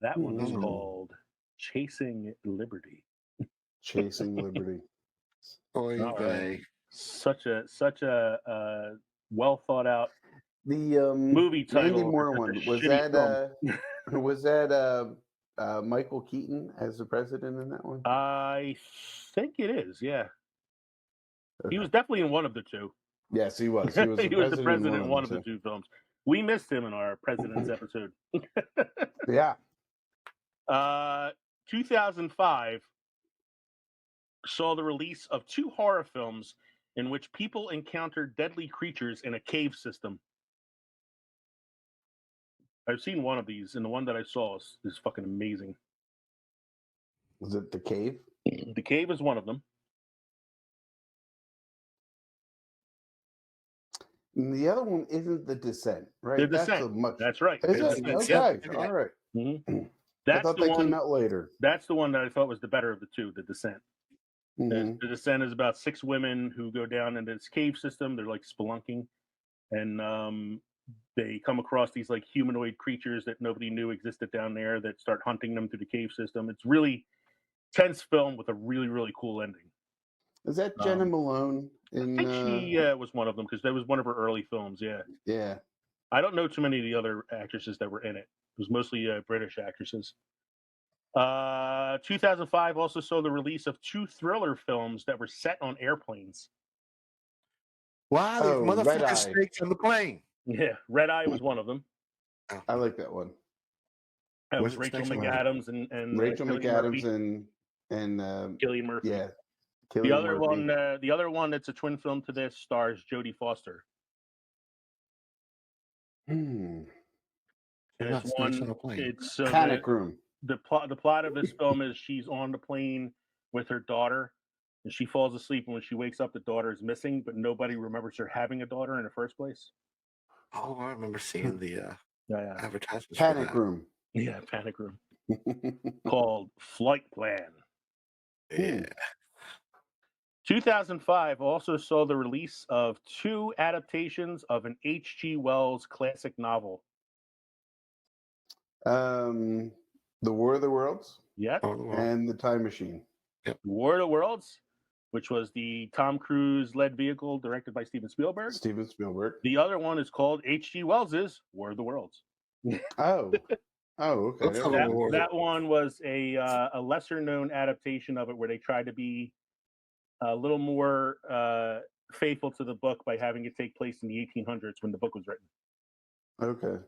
Speaker 1: That one was called Chasing Liberty.
Speaker 2: Chasing Liberty.
Speaker 3: Right.
Speaker 1: Such a well thought out
Speaker 2: The
Speaker 1: movie title.
Speaker 2: Mandy Moore one was that Michael Keaton as the president in that one?
Speaker 1: I think it is. Yeah,
Speaker 2: Okay.
Speaker 1: he was definitely in one of the two.
Speaker 2: Yes, he was.
Speaker 1: He was the president in one of the two films. We missed him in our president's episode.
Speaker 2: Yeah.
Speaker 1: 2005 saw the release of two horror films in which people encountered deadly creatures in a cave system. I've seen one of these, and the one that I saw is fucking amazing.
Speaker 2: Was it The Cave?
Speaker 1: The Cave is one of them.
Speaker 2: And the other one isn't The Descent, right?
Speaker 1: The Descent. That's right.
Speaker 2: Is it? Okay.
Speaker 3: Yeah.
Speaker 2: All right.
Speaker 1: Mm-hmm.
Speaker 2: I thought that came out later.
Speaker 1: That's the one that I thought was the better of the two, The Descent.
Speaker 2: Mm-hmm.
Speaker 1: The Descent is about 6 women who go down into this cave system. They're like spelunking, and they come across these like humanoid creatures that nobody knew existed down there that start hunting them through the cave system. It's really tense film with a really, really cool ending.
Speaker 2: Is that Jenna Malone?
Speaker 1: I think she was one of them because that was one of her early films. Yeah.
Speaker 2: Yeah.
Speaker 1: I don't know too many of the other actresses that were in it. It was mostly British actresses. 2005 also saw the release of 2 thriller films that were set on airplanes.
Speaker 3: Wow, these motherfuckers snakes on the plane.
Speaker 1: Yeah, Red Eye was one of them.
Speaker 2: I like that one.
Speaker 1: That was Rachel McAdams and
Speaker 2: Rachel McAdams and
Speaker 1: Cillian Murphy.
Speaker 2: Yeah.
Speaker 1: The other one that's a twin film to this stars Jodie Foster.
Speaker 2: Hmm.
Speaker 1: And it's one. It's
Speaker 2: Panic Room.
Speaker 1: The plot of this film is she's on the plane with her daughter, and she falls asleep. And when she wakes up, the daughter is missing, but nobody remembers her having a daughter in the first place.
Speaker 3: Oh, I remember seeing the advertisements.
Speaker 2: Panic Room.
Speaker 1: Yeah, Panic Room. Called Flight Plan.
Speaker 3: Yeah.
Speaker 1: 2005 also saw the release of 2 adaptations of an H.G. Wells classic novel.
Speaker 2: The War of the Worlds.
Speaker 1: Yep.
Speaker 2: And The Time Machine.
Speaker 3: Yep.
Speaker 1: War of the Worlds. which was the Tom Cruise-led vehicle directed by Steven Spielberg.
Speaker 2: Steven Spielberg.
Speaker 1: The other one is called H.G. Wells's War of the Worlds.
Speaker 2: Oh, okay.
Speaker 3: Let's have a war.
Speaker 1: That one was a lesser-known adaptation of it, where they tried to be a little more faithful to the book by having it take place in the 1800s when the book was written.
Speaker 2: Okay.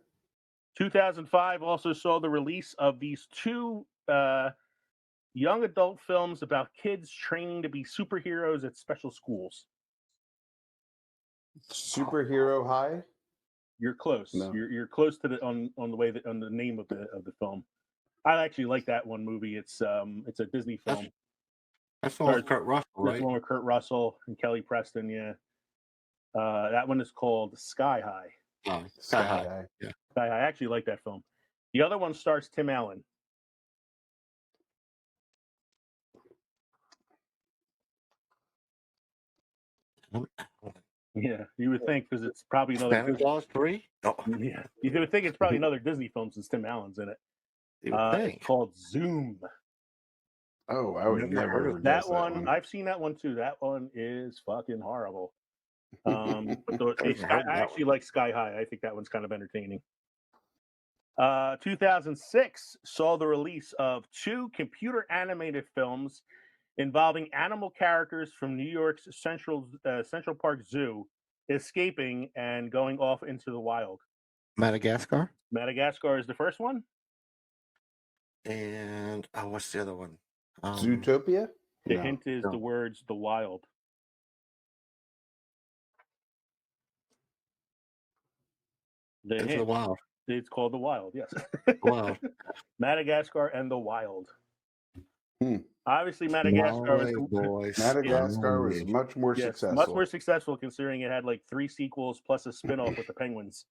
Speaker 1: 2005 also saw the release of these two young adult films about kids training to be superheroes at special schools.
Speaker 2: Superhero High.
Speaker 1: You're close.
Speaker 2: No.
Speaker 1: You're close to the on the way that on the name of the film. I actually like that one movie. It's a Disney film.
Speaker 3: That's the one with Kurt Russell,
Speaker 1: That's
Speaker 3: right?
Speaker 1: the one with Kurt Russell and Kelly Preston. Yeah. That one is called Sky High.
Speaker 3: Oh, Sky High. Yeah.
Speaker 1: Sky High. I actually like that film. The other one stars Tim Allen. Yeah, you would think, because it's probably another.
Speaker 3: Santa Claus 3? Oh.
Speaker 1: Yeah, you would think it's probably another Disney film since Tim Allen's in it. It's called Zoom.
Speaker 2: Oh, I would never
Speaker 1: heard that one. I've seen that one too. That one is fucking horrible. But I actually like Sky High. I think that one's kind of entertaining. 2006 saw the release of two computer animated films involving animal characters from New York's Central Park Zoo escaping and going off into the wild.
Speaker 3: Madagascar?
Speaker 1: Madagascar is the first one.
Speaker 3: And what's the other one?
Speaker 2: Zootopia?
Speaker 1: The hint is the words "the wild."
Speaker 3: The wild.
Speaker 1: It's called The Wild, yes.
Speaker 3: Wild.
Speaker 1: Madagascar and The Wild. Obviously, Madagascar
Speaker 2: was much more successful.
Speaker 1: Much more successful, considering it had like 3 sequels plus a spin-off with the penguins.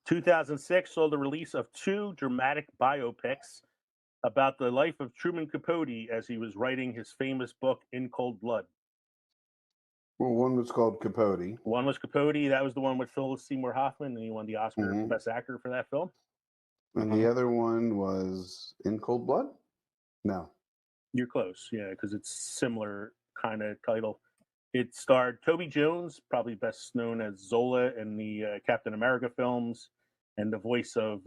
Speaker 1: 2006 saw the release of 2 dramatic biopics about the life of Truman Capote as he was writing his famous book In Cold Blood.
Speaker 2: Well, one was called Capote.
Speaker 1: One was Capote. That was the one with Philip Seymour Hoffman, and he won the Oscar for Best Actor for that film.
Speaker 2: And the other one was In Cold Blood? No.
Speaker 1: You're close, yeah, because it's similar kind of title. It starred Toby Jones, probably best known as Zola in the Captain America films, and the voice of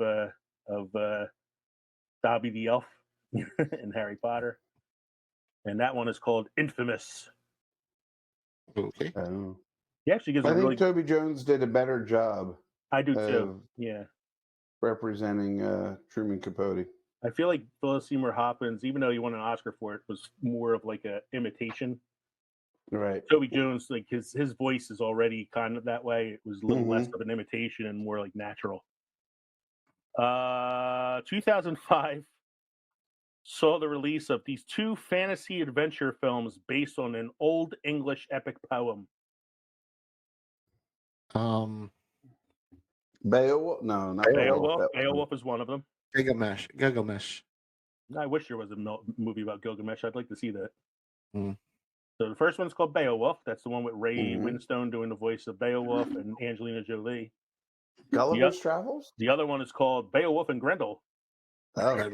Speaker 1: Dobby the Elf in Harry Potter. And that one is called Infamous.
Speaker 2: Okay.
Speaker 1: Yeah, she gives.
Speaker 2: I think Toby Jones did a better job.
Speaker 1: I do too. Yeah.
Speaker 2: Representing Truman Capote.
Speaker 1: I feel like Philip Seymour Hoffman, even though he won an Oscar for it, was more of like a imitation.
Speaker 2: Right.
Speaker 1: Toby Jones, like his voice is already kind of that way. It was a little less of an imitation and more like natural. 2005 saw the release of these 2 fantasy adventure films based on an old English epic poem.
Speaker 2: Beowulf? No, not
Speaker 1: Beowulf. Beowulf is one of them.
Speaker 3: Gilgamesh.
Speaker 1: I wish there was a movie about Gilgamesh. I'd like to see that. So the first one's called Beowulf. That's the one with Ray Winstone doing the voice of Beowulf and Angelina Jolie.
Speaker 2: Gulliver's Travels?
Speaker 1: The other one is called Beowulf and Grendel.
Speaker 2: Oh.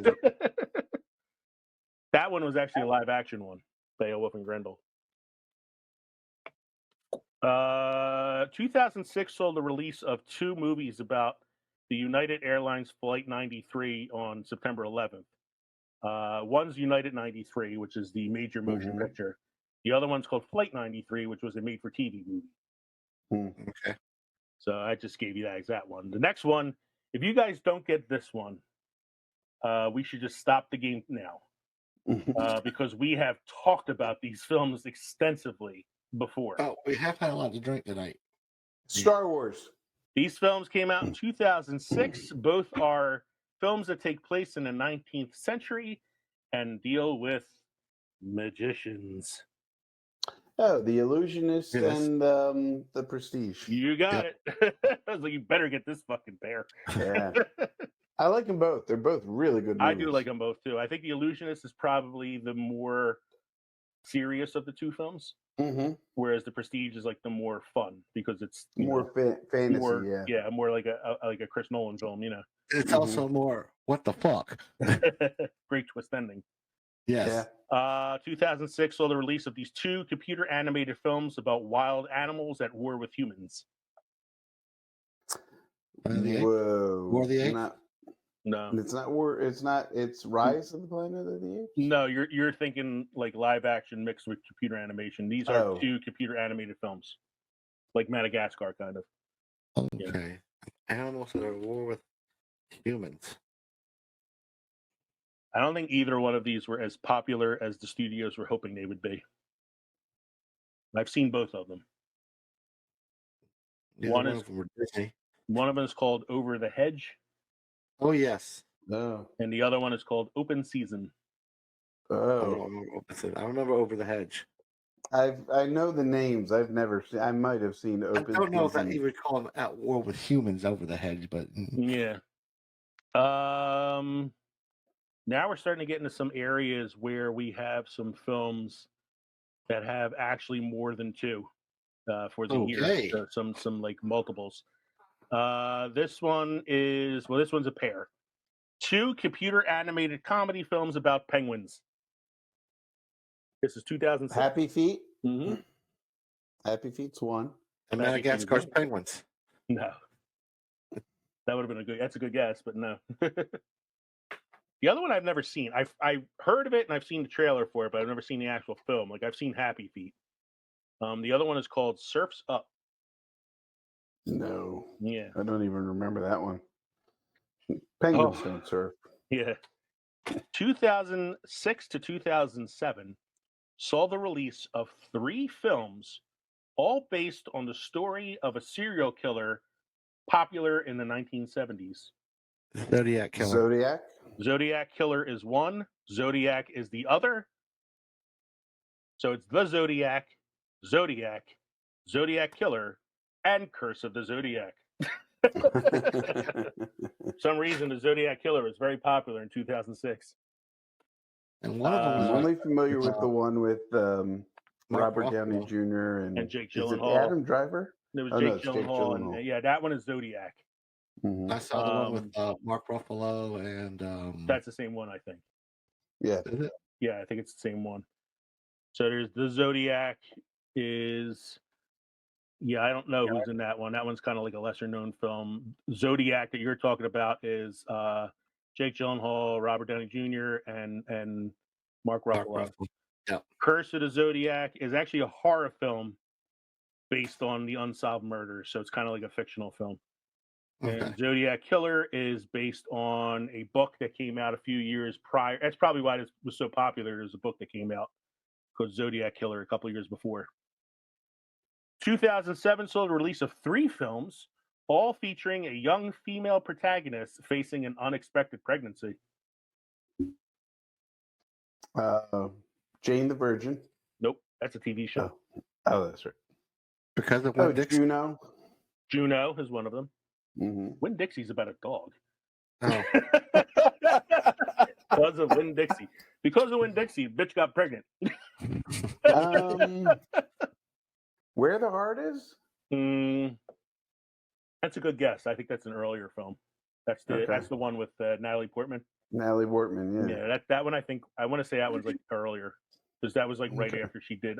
Speaker 1: That one was actually a live action one, Beowulf and Grendel. 2006 saw the release of 2 movies about the United Airlines Flight 93 on September 11th. One's United 93, which is the major motion picture. The other one's called Flight 93, which was a made-for-TV movie.
Speaker 3: Okay.
Speaker 1: So I just gave you that exact one. The next one, if you guys don't get this one, we should just stop the game now. Because we have talked about these films extensively before.
Speaker 3: Oh, we have had a lot to drink tonight.
Speaker 2: Star Wars.
Speaker 1: These films came out in 2006. Both are films that take place in the 19th century and deal with magicians.
Speaker 2: Oh, The Illusionist and The Prestige.
Speaker 1: You got it. I was like, you better get this fucking pair.
Speaker 2: Yeah. I like them both. They're both really good movies.
Speaker 1: I do like them both, too. I think The Illusionist is probably the more serious of the 2 films, whereas The Prestige is like the more fun because it's
Speaker 2: more fantasy,
Speaker 1: more like a Chris Nolan film,
Speaker 3: It's also more, what the fuck?
Speaker 1: Great twist ending.
Speaker 3: Yes.
Speaker 1: 2006 saw the release of these 2 computer animated films about wild animals at war with humans.
Speaker 2: Whoa.
Speaker 3: War of the Apes?
Speaker 1: No.
Speaker 2: It's not war. It's not. It's Rise of the Planet of the Apes.
Speaker 1: No, you're thinking like live action mixed with computer animation. These are 2 computer animated films, like Madagascar, kind of.
Speaker 3: Okay. Animals that are at war with humans.
Speaker 1: I don't think either one of these were as popular as the studios were hoping they would be. I've seen both of them. One of them is called Over the Hedge.
Speaker 3: Oh yes.
Speaker 2: No.
Speaker 1: And the other one is called Open Season.
Speaker 2: Oh.
Speaker 3: I remember Over the Hedge.
Speaker 2: I know the names. I've never seen. I might have seen Open.
Speaker 3: I don't know
Speaker 2: Season.
Speaker 3: if you would call them at war with humans over the hedge, but
Speaker 1: yeah. Now we're starting to get into some areas where we have some films that have actually more than 2 for the year. So some like multiples. This one's a pair. 2 computer animated comedy films about penguins. This is 2006.
Speaker 2: Happy Feet.
Speaker 1: Mm-hmm.
Speaker 2: Happy Feet's one.
Speaker 3: And Madagascar's penguins.
Speaker 1: No, that would have been that's a good guess, but no. The other one I've never seen. I've heard of it and I've seen the trailer for it, but I've never seen the actual film. Like I've seen Happy Feet. The other one is called Surf's Up.
Speaker 2: No.
Speaker 1: Yeah.
Speaker 2: I don't even remember that one. Penguins don't surf.
Speaker 1: Yeah. 2006 to 2007 saw the release of 3 films, all based on the story of a serial killer popular in the 1970s.
Speaker 3: Zodiac Killer.
Speaker 1: Zodiac Killer is one. Zodiac is the other. So it's the Zodiac, Zodiac Killer, and Curse of the Zodiac. For some reason, the Zodiac Killer was very popular in 2006.
Speaker 3: And one of them
Speaker 2: I'm only familiar with the one with Robert Downey Jr. and
Speaker 1: Jake
Speaker 2: Gyllenhaal. Is it Adam Driver?
Speaker 1: There was Jake Gyllenhaal. And, yeah, that one is Zodiac.
Speaker 2: Mm-hmm.
Speaker 3: I saw the one with Mark Ruffalo and
Speaker 1: that's the same one, I think.
Speaker 2: Yeah.
Speaker 3: Is it?
Speaker 1: Yeah, I think it's the same one. So there's the Zodiac is I don't know who's in that one. That one's kind of like a lesser known film. Zodiac that you're talking about is Jake Gyllenhaal, Robert Downey Jr. and Mark Ruffalo.
Speaker 3: Yeah.
Speaker 1: Curse of the Zodiac is actually a horror film based on the unsolved murders, so it's kind of like a fictional film.
Speaker 3: Okay.
Speaker 1: And Zodiac Killer is based on a book that came out a few years prior. That's probably why this was so popular. There's a book that came out called Zodiac Killer a couple of years before. 2007 saw the release of 3 films, all featuring a young female protagonist facing an unexpected pregnancy.
Speaker 2: Jane the Virgin.
Speaker 1: Nope, that's a TV show.
Speaker 2: Oh, that's right.
Speaker 3: Because of Winn-Dixie.
Speaker 2: Juno.
Speaker 1: Juno is one of them.
Speaker 2: Mm-hmm.
Speaker 1: Winn-Dixie's about a dog.
Speaker 3: Oh.
Speaker 1: Because of Winn-Dixie. Because of Winn-Dixie, bitch got pregnant.
Speaker 2: Where the Heart Is?
Speaker 1: That's a good guess. I think that's an earlier film. That's the one with Natalie Portman.
Speaker 2: Natalie Portman, yeah.
Speaker 1: Yeah, that one I want to say that was like earlier because that was like right after she did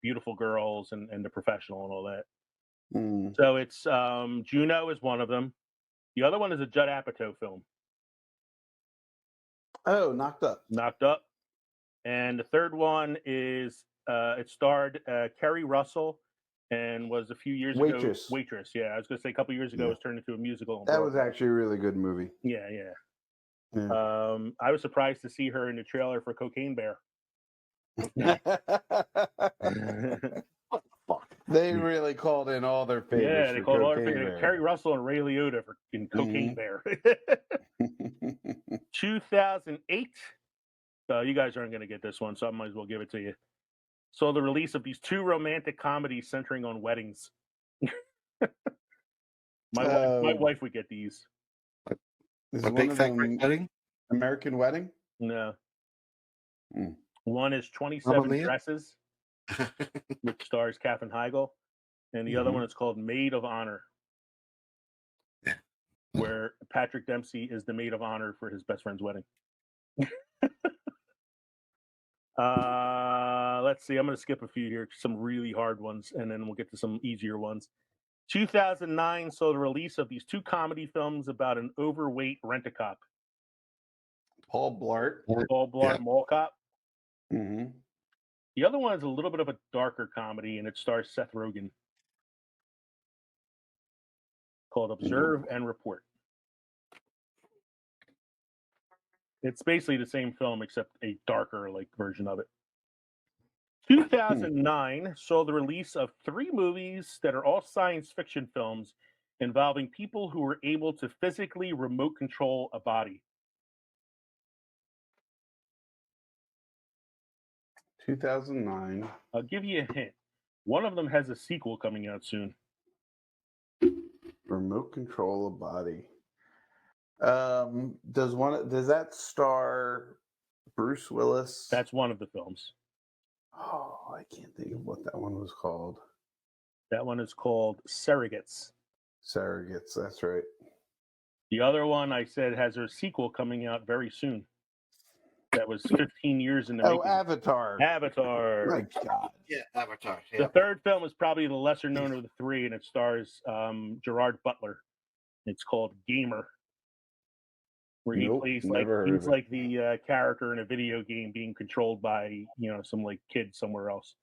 Speaker 1: Beautiful Girls and The Professional and all that. So it's Juno is one of them. The other one is a Judd Apatow film.
Speaker 2: Oh, Knocked Up.
Speaker 1: Knocked Up. And the third one is it starred Kerry Russell and was a few years ago. Waitress. Yeah, I was going to say a couple years ago it was turned into a musical.
Speaker 2: That was actually a really good movie.
Speaker 1: Yeah. I was surprised to see her in the trailer for Cocaine Bear.
Speaker 2: They really called in all their favorites.
Speaker 1: Yeah, they called all their favorites. Kerry Russell and Ray Liotta in Cocaine Bear. 2008. You guys aren't going to get this one, so I might as well give it to you. So the release of these 2 romantic comedies centering on weddings. My wife would get these.
Speaker 3: A Big Fat Greek Wedding?
Speaker 2: American Wedding?
Speaker 1: No. One is 27 Dresses, which stars Katherine Heigl, and the other one is called Maid of Honor, where Patrick Dempsey is the maid of honor for his best friend's wedding. Let's see. I'm going to skip a few here, some really hard ones, and then we'll get to some easier ones. 2009 saw the release of these two comedy films about an overweight rent-a-cop.
Speaker 2: Paul Blart.
Speaker 1: Paul Blart Mall Cop.
Speaker 2: Mm-hmm.
Speaker 1: The other one is a little bit of a darker comedy, and it stars Seth Rogen. Called Observe and Report. It's basically the same film except a darker version of it. 2009 saw the release of 3 movies that are all science fiction films involving people who were able to physically remote control a body.
Speaker 2: 2009.
Speaker 1: I'll give you a hint. One of them has a sequel coming out soon.
Speaker 2: Remote control a body. Does that star Bruce Willis?
Speaker 1: That's one of the films.
Speaker 2: Oh, I can't think of what that one was called.
Speaker 1: That one is called Surrogates.
Speaker 2: Surrogates, that's right.
Speaker 1: The other one I said has a sequel coming out very soon. That was 15 years in the making.
Speaker 2: Avatar.
Speaker 1: Avatar.
Speaker 2: My God.
Speaker 3: Yeah, Avatar.
Speaker 1: The third film is probably the lesser known of the 3, and it stars Gerard Butler. It's called Gamer, where he plays the character in a video game being controlled by some kid somewhere else.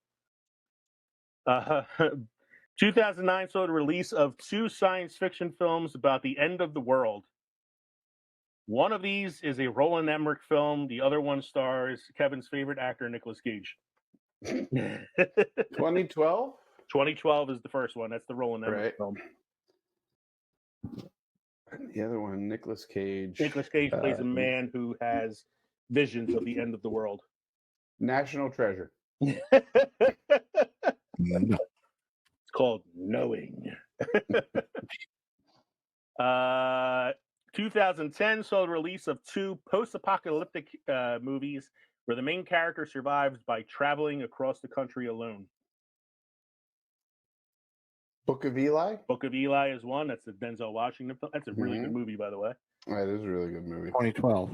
Speaker 1: 2009 saw the release of 2 science fiction films about the end of the world. One of these is a Roland Emmerich film. The other one stars Kevin's favorite actor, Nicolas Cage.
Speaker 2: 2012?
Speaker 1: 2012 is the first one. That's the Roland Emmerich film.
Speaker 2: The other one, Nicolas Cage.
Speaker 1: Nicolas Cage plays a man who has visions of the end of the world.
Speaker 2: National Treasure.
Speaker 1: It's called Knowing. 2010 saw the release of 2 post-apocalyptic movies where the main character survives by traveling across the country alone.
Speaker 2: Book of Eli?
Speaker 1: Book of Eli is one. That's the Denzel Washington film. That's a really good movie, by the way.
Speaker 2: That is a really good movie.
Speaker 3: 2012.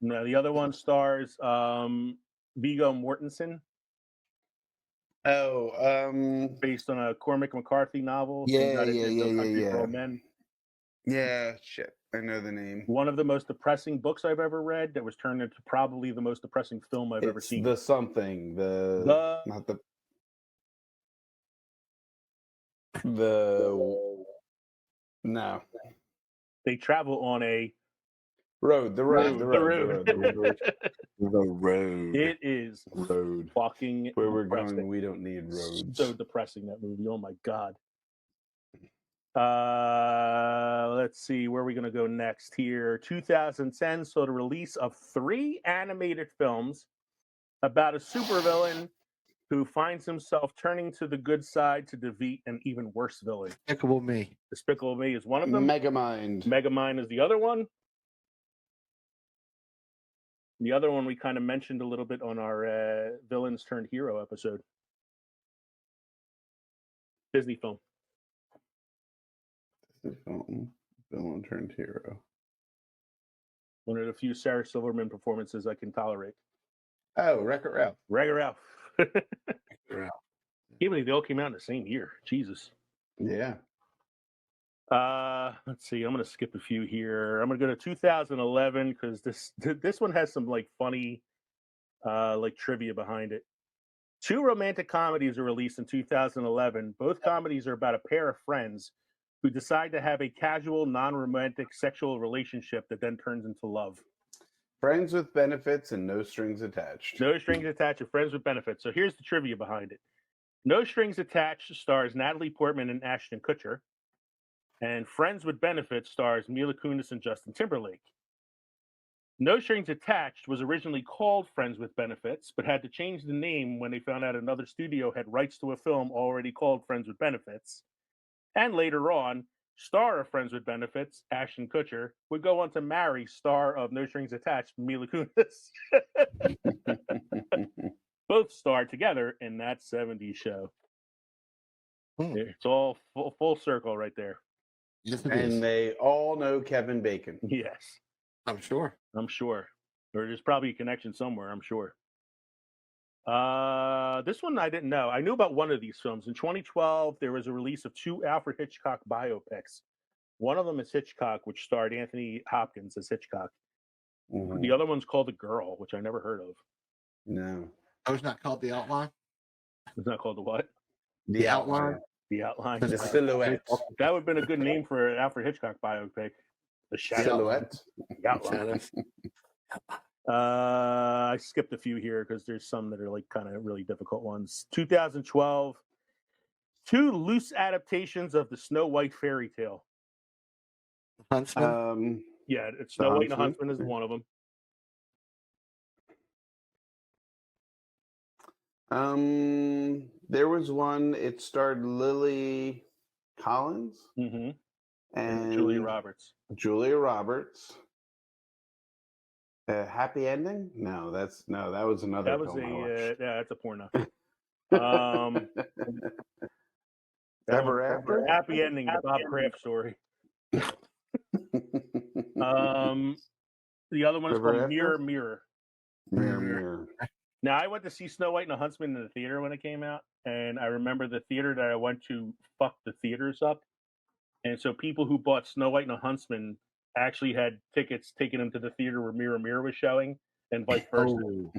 Speaker 1: Now, the other one stars Viggo Mortensen.
Speaker 2: Oh,
Speaker 1: based on a Cormac McCarthy novel.
Speaker 2: Yeah.
Speaker 1: Men.
Speaker 2: Yeah, shit. I know the name.
Speaker 1: One of the most depressing books I've ever read that was turned into probably the most depressing film I've ever seen.
Speaker 2: The something. Not the. No.
Speaker 1: They travel on a
Speaker 2: road. The road.
Speaker 1: It is
Speaker 2: road.
Speaker 1: Fucking
Speaker 2: where we're
Speaker 1: depressing.
Speaker 2: going. We don't need roads.
Speaker 1: So depressing, that movie. Oh my God. Let's see, where are we going to go next here? 2010 saw the release of 3 animated films about a supervillain who finds himself turning to the good side to defeat an even worse villain.
Speaker 3: Despicable Me.
Speaker 1: Despicable Me is one of them.
Speaker 2: Megamind.
Speaker 1: Megamind is the other one. The other one we kind of mentioned a little bit on our Villains Turned Hero episode. Disney film.
Speaker 2: Villain Turned Hero.
Speaker 1: One of the few Sarah Silverman performances I can tolerate.
Speaker 2: Oh, Wreck-It Ralph.
Speaker 1: Wreck-It Ralph.
Speaker 3: Ralph.
Speaker 1: Even they all came out in the same year. Jesus.
Speaker 2: Yeah.
Speaker 1: Let's see. I'm going to skip a few here. I'm going to go to 2011 because this one has some funny trivia behind it. 2 romantic comedies are released in 2011. Both comedies are about a pair of friends who decide to have a casual, non-romantic sexual relationship that then turns into love.
Speaker 2: Friends with Benefits and No Strings Attached.
Speaker 1: No Strings Attached and Friends with Benefits. So here's the trivia behind it. No Strings Attached stars Natalie Portman and Ashton Kutcher. And Friends with Benefits stars Mila Kunis and Justin Timberlake. No Strings Attached was originally called Friends with Benefits, but had to change the name when they found out another studio had rights to a film already called Friends with Benefits. And later on, star of Friends with Benefits, Ashton Kutcher, would go on to marry star of No Strings Attached, Mila Kunis. Both starred together in that 70s show. It's all full circle right there.
Speaker 3: Yes, it
Speaker 2: and
Speaker 3: is.
Speaker 2: they all know Kevin Bacon.
Speaker 1: Yes.
Speaker 3: I'm sure.
Speaker 1: Or there's probably a connection somewhere, I'm sure. This one I didn't know. I knew about one of these films. In 2012, there was a release of 2 Alfred Hitchcock biopics. One of them is Hitchcock, which starred Anthony Hopkins as Hitchcock.
Speaker 2: Mhm.
Speaker 1: The other one's called The Girl, which I never heard of.
Speaker 2: No.
Speaker 3: Oh, it's not called The Outline?
Speaker 1: It's not called the what?
Speaker 2: The
Speaker 3: Outline?
Speaker 1: The Outline.
Speaker 2: The silhouette.
Speaker 1: That would have been a good name for an Alfred Hitchcock biopic. The Shadow.
Speaker 2: Silhouette.
Speaker 1: The Outline. I skipped a few here because there's some that are like kind of really difficult ones. 2012, 2 loose adaptations of the Snow White fairy tale.
Speaker 3: Huntsman?
Speaker 1: Yeah, it's Snow White and the Huntsman is one of them.
Speaker 2: There was one. It starred Lily Collins
Speaker 1: And
Speaker 2: and
Speaker 1: Julia Roberts.
Speaker 2: Julia Roberts. Happy ending? No, that was another.
Speaker 1: That was
Speaker 2: film I
Speaker 1: a
Speaker 2: watched.
Speaker 1: that's a porno.
Speaker 2: Ever After?
Speaker 1: Happy ending, the Bob Kraft story. The other one is
Speaker 2: Ever
Speaker 1: called
Speaker 2: After?
Speaker 1: Mirror Mirror.
Speaker 2: Mirror.
Speaker 1: Now, I went to see Snow White and the Huntsman in the theater when it came out, and I remember the theater that I went to fucked the theaters up. And so people who bought Snow White and the Huntsman actually had tickets taking them to the theater where Mirror Mirror was showing, and vice versa.
Speaker 3: Oh.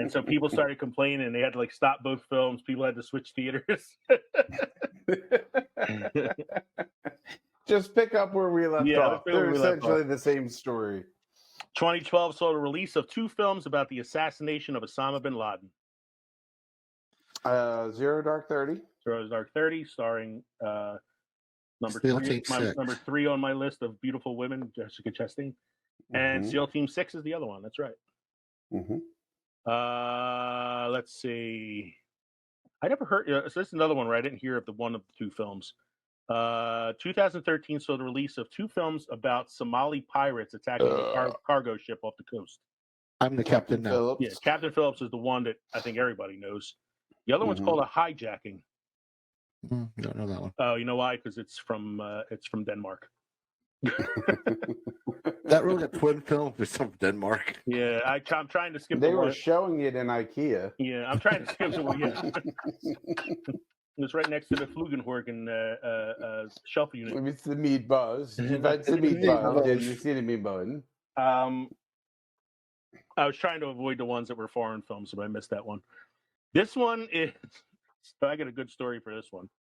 Speaker 1: And so people started complaining, and they had to like stop both films. People had to switch theaters.
Speaker 2: Just pick up where we left off. They're essentially the same story.
Speaker 1: 2012 saw the release of 2 films about the assassination of Osama bin Laden.
Speaker 2: Zero Dark 30.
Speaker 1: Zero Dark 30, starring number
Speaker 3: SEAL
Speaker 1: 3,
Speaker 3: Team 6.
Speaker 1: number 3 on my list of beautiful women, Jessica Chastain. And SEAL Team 6 is the other one. That's right. Let's see. I never heard. So this is another one where I didn't hear of the one of the 2 films. 2013 saw the release of 2 films about Somali pirates attacking a cargo ship off the coast.
Speaker 3: I'm the captain now.
Speaker 2: Phillips.
Speaker 1: Yeah, Captain Phillips is the one that I think everybody knows. The other one's called a hijacking.
Speaker 3: Don't know that one.
Speaker 1: Oh, you know why? Because it's from Denmark.
Speaker 3: That really a twin film is from Denmark.
Speaker 1: Yeah, I'm trying to skip.
Speaker 2: They were showing it in IKEA.
Speaker 1: Yeah, I'm trying to skip the one. Yeah. It's right next to the Flugenhorgen shelf unit.
Speaker 2: It's the meatballs. That's the meatballs. Yeah, you see the meatball.
Speaker 1: I was trying to avoid the ones that were foreign films, but I missed that one. This one is. I got a good story for this one.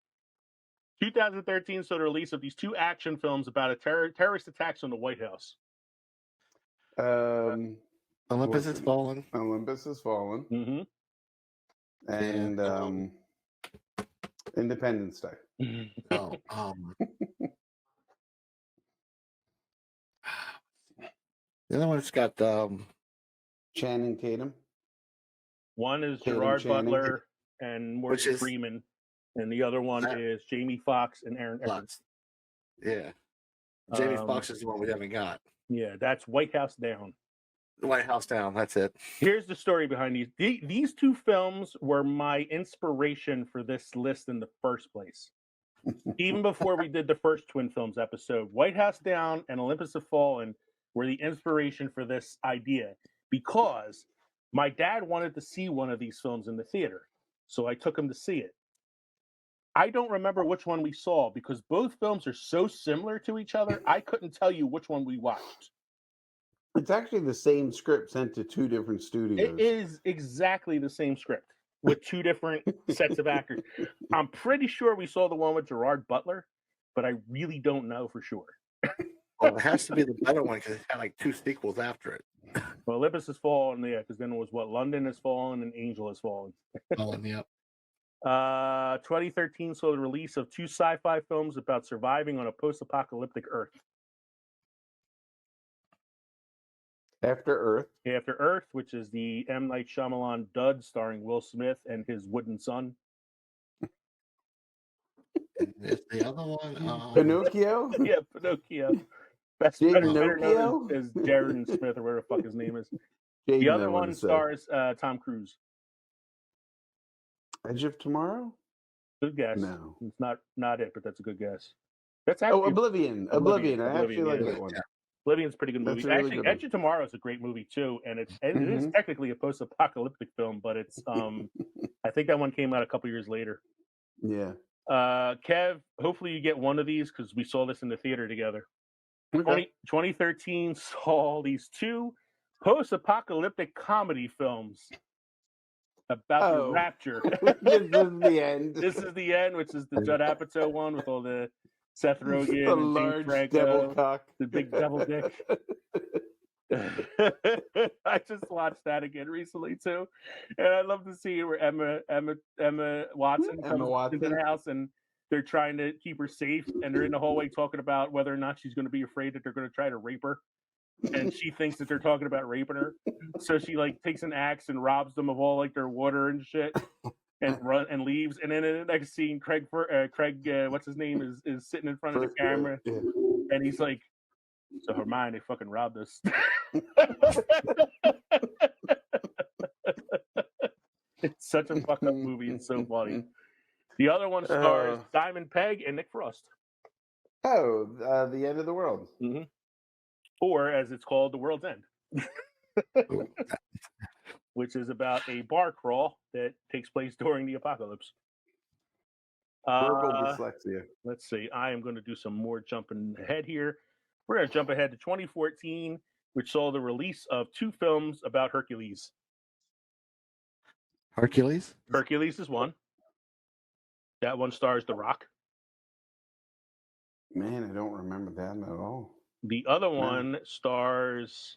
Speaker 1: 2013 saw the release of these 2 action films about terrorist attacks on the White House.
Speaker 3: Olympus Has Fallen.
Speaker 2: Olympus Has Fallen. And Independence Day.
Speaker 3: The other one's got
Speaker 2: Channing Tatum.
Speaker 1: One is
Speaker 2: Tatum
Speaker 1: Gerard
Speaker 2: Channing.
Speaker 1: Butler and Morgan Freeman, and the other one is Jamie Foxx and Aaron Eckhart.
Speaker 3: Yeah, Jamie Foxx is the one we haven't got.
Speaker 1: Yeah, that's White House Down.
Speaker 3: White House Down. That's it.
Speaker 1: Here's the story behind these. These 2 films were my inspiration for this list in the first place. Even before we did the first Twin Films episode, White House Down and Olympus Has Fallen were the inspiration for this idea because my dad wanted to see one of these films in the theater, so I took him to see it. I don't remember which one we saw because both films are so similar to each other, I couldn't tell you which one we watched.
Speaker 2: It's actually the same script sent to 2 different studios.
Speaker 1: It is exactly the same script with 2 different sets of actors. I'm pretty sure we saw the one with Gerard Butler, but I really don't know for sure.
Speaker 3: Well, it has to be the better one because it had like 2 sequels after it.
Speaker 1: Well, Olympus Has Fallen, yeah, because then it was what? London Has Fallen and Angel Has Fallen.
Speaker 3: Yep.
Speaker 1: 2013 saw the release of 2 sci-fi films about surviving on a post-apocalyptic Earth.
Speaker 2: After Earth.
Speaker 1: After Earth, which is the M. Night Shyamalan dud starring Will Smith and his wooden son.
Speaker 3: And the other one,
Speaker 2: Pinocchio?
Speaker 1: Yeah, Pinocchio. Better known as Jared Smith or whatever the fuck his name is. The other one stars Tom Cruise.
Speaker 2: Edge of Tomorrow?
Speaker 1: Good guess.
Speaker 2: No.
Speaker 1: It's not it, but that's a good guess. That's actually
Speaker 2: Oblivion. Oblivion. I actually like that one.
Speaker 1: Oblivion's a pretty good movie.
Speaker 2: That's a really
Speaker 1: Actually,
Speaker 2: good
Speaker 1: Edge of Tomorrow is a great movie too, and it is
Speaker 2: Mhm.
Speaker 1: technically a post-apocalyptic film, but it's I think that one came out a couple years later.
Speaker 2: Yeah.
Speaker 1: Kev, hopefully you get one of these because we saw this in the theater together.
Speaker 2: Okay.
Speaker 1: 2013 saw these two post-apocalyptic comedy films about the rapture.
Speaker 2: This is the end.
Speaker 1: This is the end, which is the Judd Apatow one with all the Seth Rogen
Speaker 2: The
Speaker 1: and James
Speaker 2: large
Speaker 1: Franco,
Speaker 2: devil cock.
Speaker 1: the big devil dick. I just watched that again recently too, and I love to see where Emma Watson comes into the house and they're trying to keep her safe, and they're in the hallway talking about whether or not she's going to be afraid that they're going to try to rape her, and she thinks that they're talking about raping her, so she like takes an axe and robs them of all like their water and shit, and leaves. And then in the next scene, Craig what's his name is sitting in front of the camera, and he's like, "So Hermione, they fucking robbed us." It's such a fucked up movie. It's so funny. The other one stars Simon Pegg and Nick Frost.
Speaker 2: Oh, the end of the world.
Speaker 1: Mm-hmm. Or, as it's called, The World's End. Which is about a bar crawl that takes place during the apocalypse.
Speaker 2: Verbal dyslexia.
Speaker 1: Let's see. I am going to do some more jumping ahead here. We're going to jump ahead to 2014, which saw the release of two films about Hercules.
Speaker 3: Hercules?
Speaker 1: Hercules is one. That one stars The Rock.
Speaker 2: Man, I don't remember that at all.
Speaker 1: The other one stars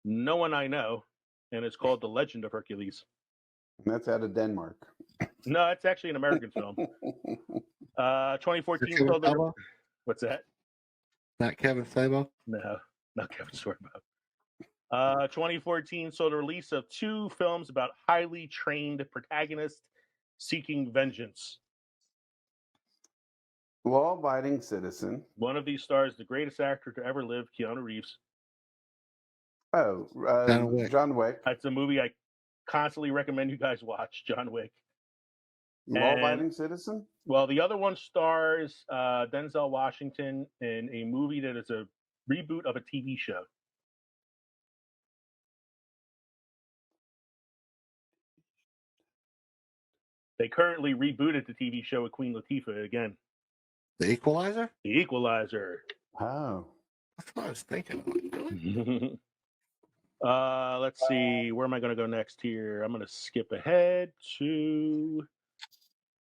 Speaker 1: no one I know, and it's called The Legend of Hercules.
Speaker 2: And that's out of Denmark.
Speaker 1: No, it's actually an American film. 2014. What's that?
Speaker 3: Not Kevin Sabo?
Speaker 1: No, not Kevin Sorbo. 2014 saw the release of two films about highly trained protagonists seeking vengeance.
Speaker 2: Law-abiding citizen.
Speaker 1: One of these stars the greatest actor to ever live, Keanu Reeves.
Speaker 2: Oh, John Wick.
Speaker 1: That's a movie I constantly recommend you guys watch, John Wick.
Speaker 2: Law-abiding citizen?
Speaker 1: Well, the other one stars Denzel Washington in a movie that is a reboot of a TV show. They currently rebooted the TV show with Queen Latifah again.
Speaker 3: The Equalizer?
Speaker 1: The Equalizer.
Speaker 2: Oh.
Speaker 3: That's what I was thinking.
Speaker 1: Let's see. Where am I going to go next here? I'm going to skip ahead to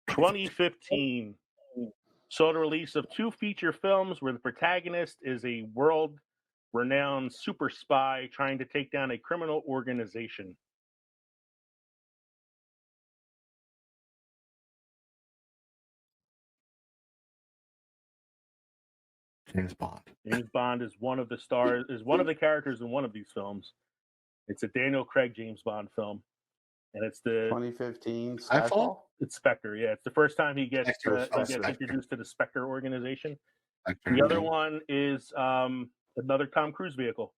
Speaker 1: 2015. Saw the release of two feature films where the protagonist is a world-renowned super spy trying to take down a criminal organization.
Speaker 3: James Bond.
Speaker 1: James Bond is one of the stars, is one of the characters in one of these films. It's a Daniel Craig James Bond film, and it's the
Speaker 2: 2015
Speaker 3: Skyfall.
Speaker 1: It's Spectre. Yeah, it's the first time he gets introduced to the Spectre organization. The other one is another Tom Cruise vehicle.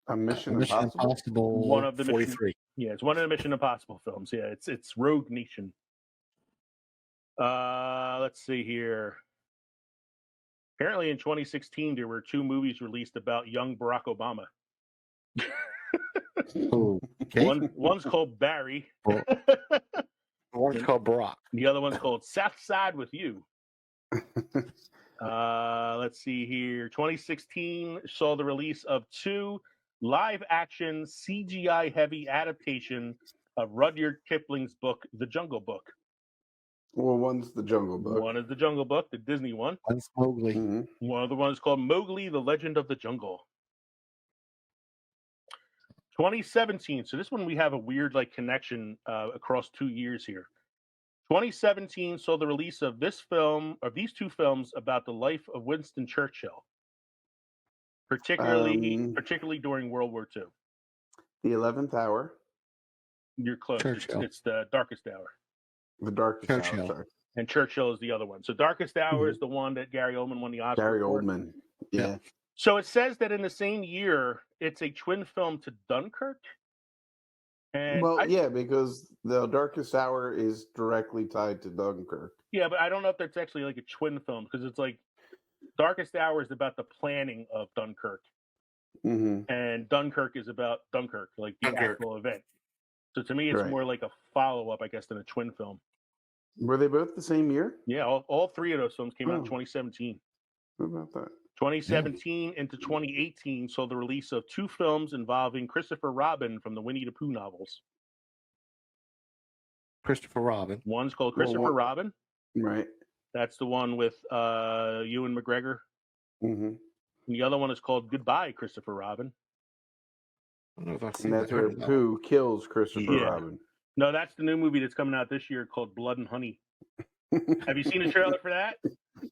Speaker 2: A Mission Impossible.
Speaker 1: One of the
Speaker 3: 43.
Speaker 1: It's one of the Mission Impossible films. Yeah, it's Rogue Nation. Let's see here. Apparently, in 2016, there were two movies released about young Barack Obama.
Speaker 3: Okay.
Speaker 1: One's called Barry.
Speaker 3: One's called Barack.
Speaker 1: The other one's called South Side with You. Let's see here. 2016 saw the release of two live-action CGI-heavy adaptation of Rudyard Kipling's book, The Jungle Book.
Speaker 2: Well, one's The Jungle Book.
Speaker 1: One is The Jungle Book, the Disney one.
Speaker 3: One's Mowgli.
Speaker 2: Mm-hmm.
Speaker 1: One of the ones called Mowgli, The Legend of the Jungle. 2017. So this one we have a weird connection across 2 years here. 2017 saw the release of these two films about the life of Winston Churchill, particularly during World War II.
Speaker 2: The 11th Hour.
Speaker 1: You're close. It's The Darkest Hour.
Speaker 2: The Darkest
Speaker 3: Churchill.
Speaker 2: Hour. Sorry.
Speaker 1: And Churchill is the other one. So Darkest Hour is the one that Gary Oldman won the Oscar
Speaker 2: Gary
Speaker 1: for.
Speaker 2: Oldman. Yeah.
Speaker 1: So it says that in the same year, it's a twin film to Dunkirk. And
Speaker 2: because The Darkest Hour is directly tied to Dunkirk.
Speaker 1: Yeah, but I don't know if that's actually like a twin film because it's like Darkest Hour is about the planning of Dunkirk, and Dunkirk is about Dunkirk, like the actual event. So to me, it's more like a follow-up, I guess, than a twin film.
Speaker 2: Were they both the same year?
Speaker 1: Yeah, all three of those films came out in 2017.
Speaker 2: What about that?
Speaker 1: 2017 into 2018 saw the release of two films involving Christopher Robin from the Winnie the Pooh novels.
Speaker 3: Christopher Robin.
Speaker 1: One's called Christopher Robin.
Speaker 2: Right.
Speaker 1: That's the one with Ewan McGregor.
Speaker 2: Mm-hmm.
Speaker 1: And the other one is called Goodbye, Christopher Robin.
Speaker 3: I don't know if I've seen
Speaker 2: And that's where Pooh kills Christopher Robin.
Speaker 1: No, that's the new movie that's coming out this year called Blood and Honey. Have you seen the trailer for that?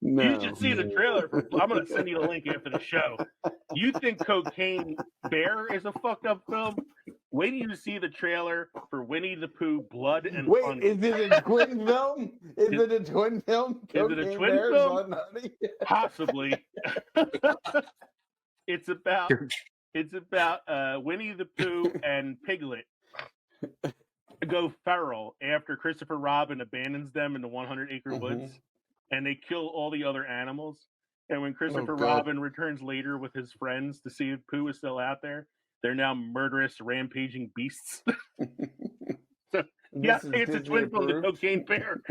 Speaker 2: No.
Speaker 1: You should see the trailer for. I'm going to send you the link after the show. You think Cocaine Bear is a fucked up film? Wait till you see the trailer for Winnie the Pooh, Blood and Honey.
Speaker 2: Is it a twin film? Is it a twin film?
Speaker 1: Is it a twin film? Possibly. It's about Winnie the Pooh and Piglet go feral after Christopher Robin abandons them in the 100-acre woods, and they kill all the other animals. And when Christopher Robin returns later with his friends to see if Pooh is still out there, they're now murderous, rampaging beasts. So, yeah, it's a twin film, The Cocaine Bear.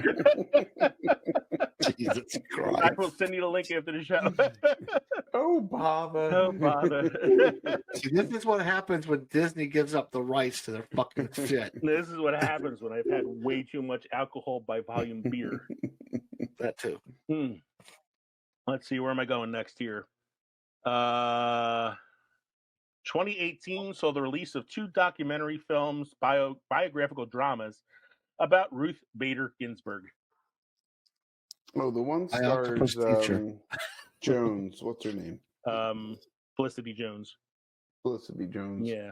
Speaker 3: Jesus Christ.
Speaker 1: I will send you the link after the show.
Speaker 2: Oh, bother.
Speaker 1: Oh, bother.
Speaker 3: See, this is what happens when Disney gives up the rights to their fucking shit.
Speaker 1: This is what happens when I've had way too much alcohol by volume beer.
Speaker 3: That too.
Speaker 1: Let's see, where am I going next here? 2018 saw the release of two documentary films, biographical dramas about Ruth Bader Ginsburg.
Speaker 2: Oh, the one stars Jones. What's her name?
Speaker 1: Felicity Jones.
Speaker 2: Felicity Jones.
Speaker 1: Yeah.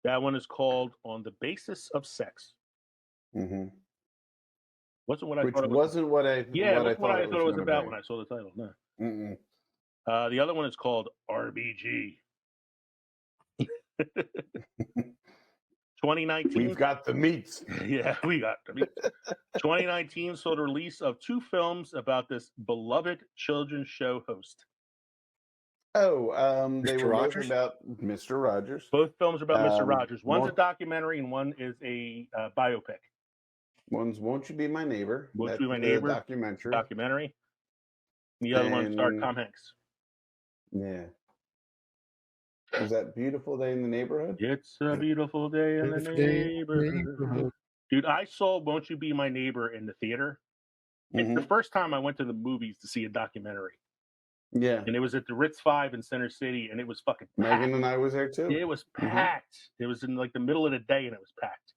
Speaker 1: That one is called On the Basis of Sex.
Speaker 2: Mm-hmm.
Speaker 1: Wasn't what I
Speaker 2: Which
Speaker 1: thought it was.
Speaker 2: wasn't what I thought it was
Speaker 1: about when I saw the title. No. The other one is called RBG. 2019.
Speaker 2: We've got the meats.
Speaker 1: Yeah, we got the meats. 2019 saw the release of two films about this beloved children's show host.
Speaker 2: Oh, they
Speaker 3: Mr.
Speaker 2: were both
Speaker 3: Rogers?
Speaker 2: about Mr. Rogers.
Speaker 1: Both films are about Mr. Rogers. One's
Speaker 2: one-
Speaker 1: a documentary and one is a biopic.
Speaker 2: One's Won't You Be My Neighbor?
Speaker 1: Won't You
Speaker 2: That's
Speaker 1: Be My
Speaker 2: the
Speaker 1: Neighbor?
Speaker 2: documentary.
Speaker 1: The other one starred
Speaker 2: And-
Speaker 1: Tom Hanks.
Speaker 2: Yeah. Was that Beautiful Day in the Neighborhood?
Speaker 1: It's a beautiful day in the neighborhood. Dude, I saw Won't You Be My Neighbor in the theater. It's the first time I went to the movies to see a documentary.
Speaker 2: Yeah.
Speaker 1: And it was at the Ritz 5 in Center City, and it was fucking packed.
Speaker 2: Megan and I was there too.
Speaker 1: It was packed. It was in like the middle of the day, and it was packed.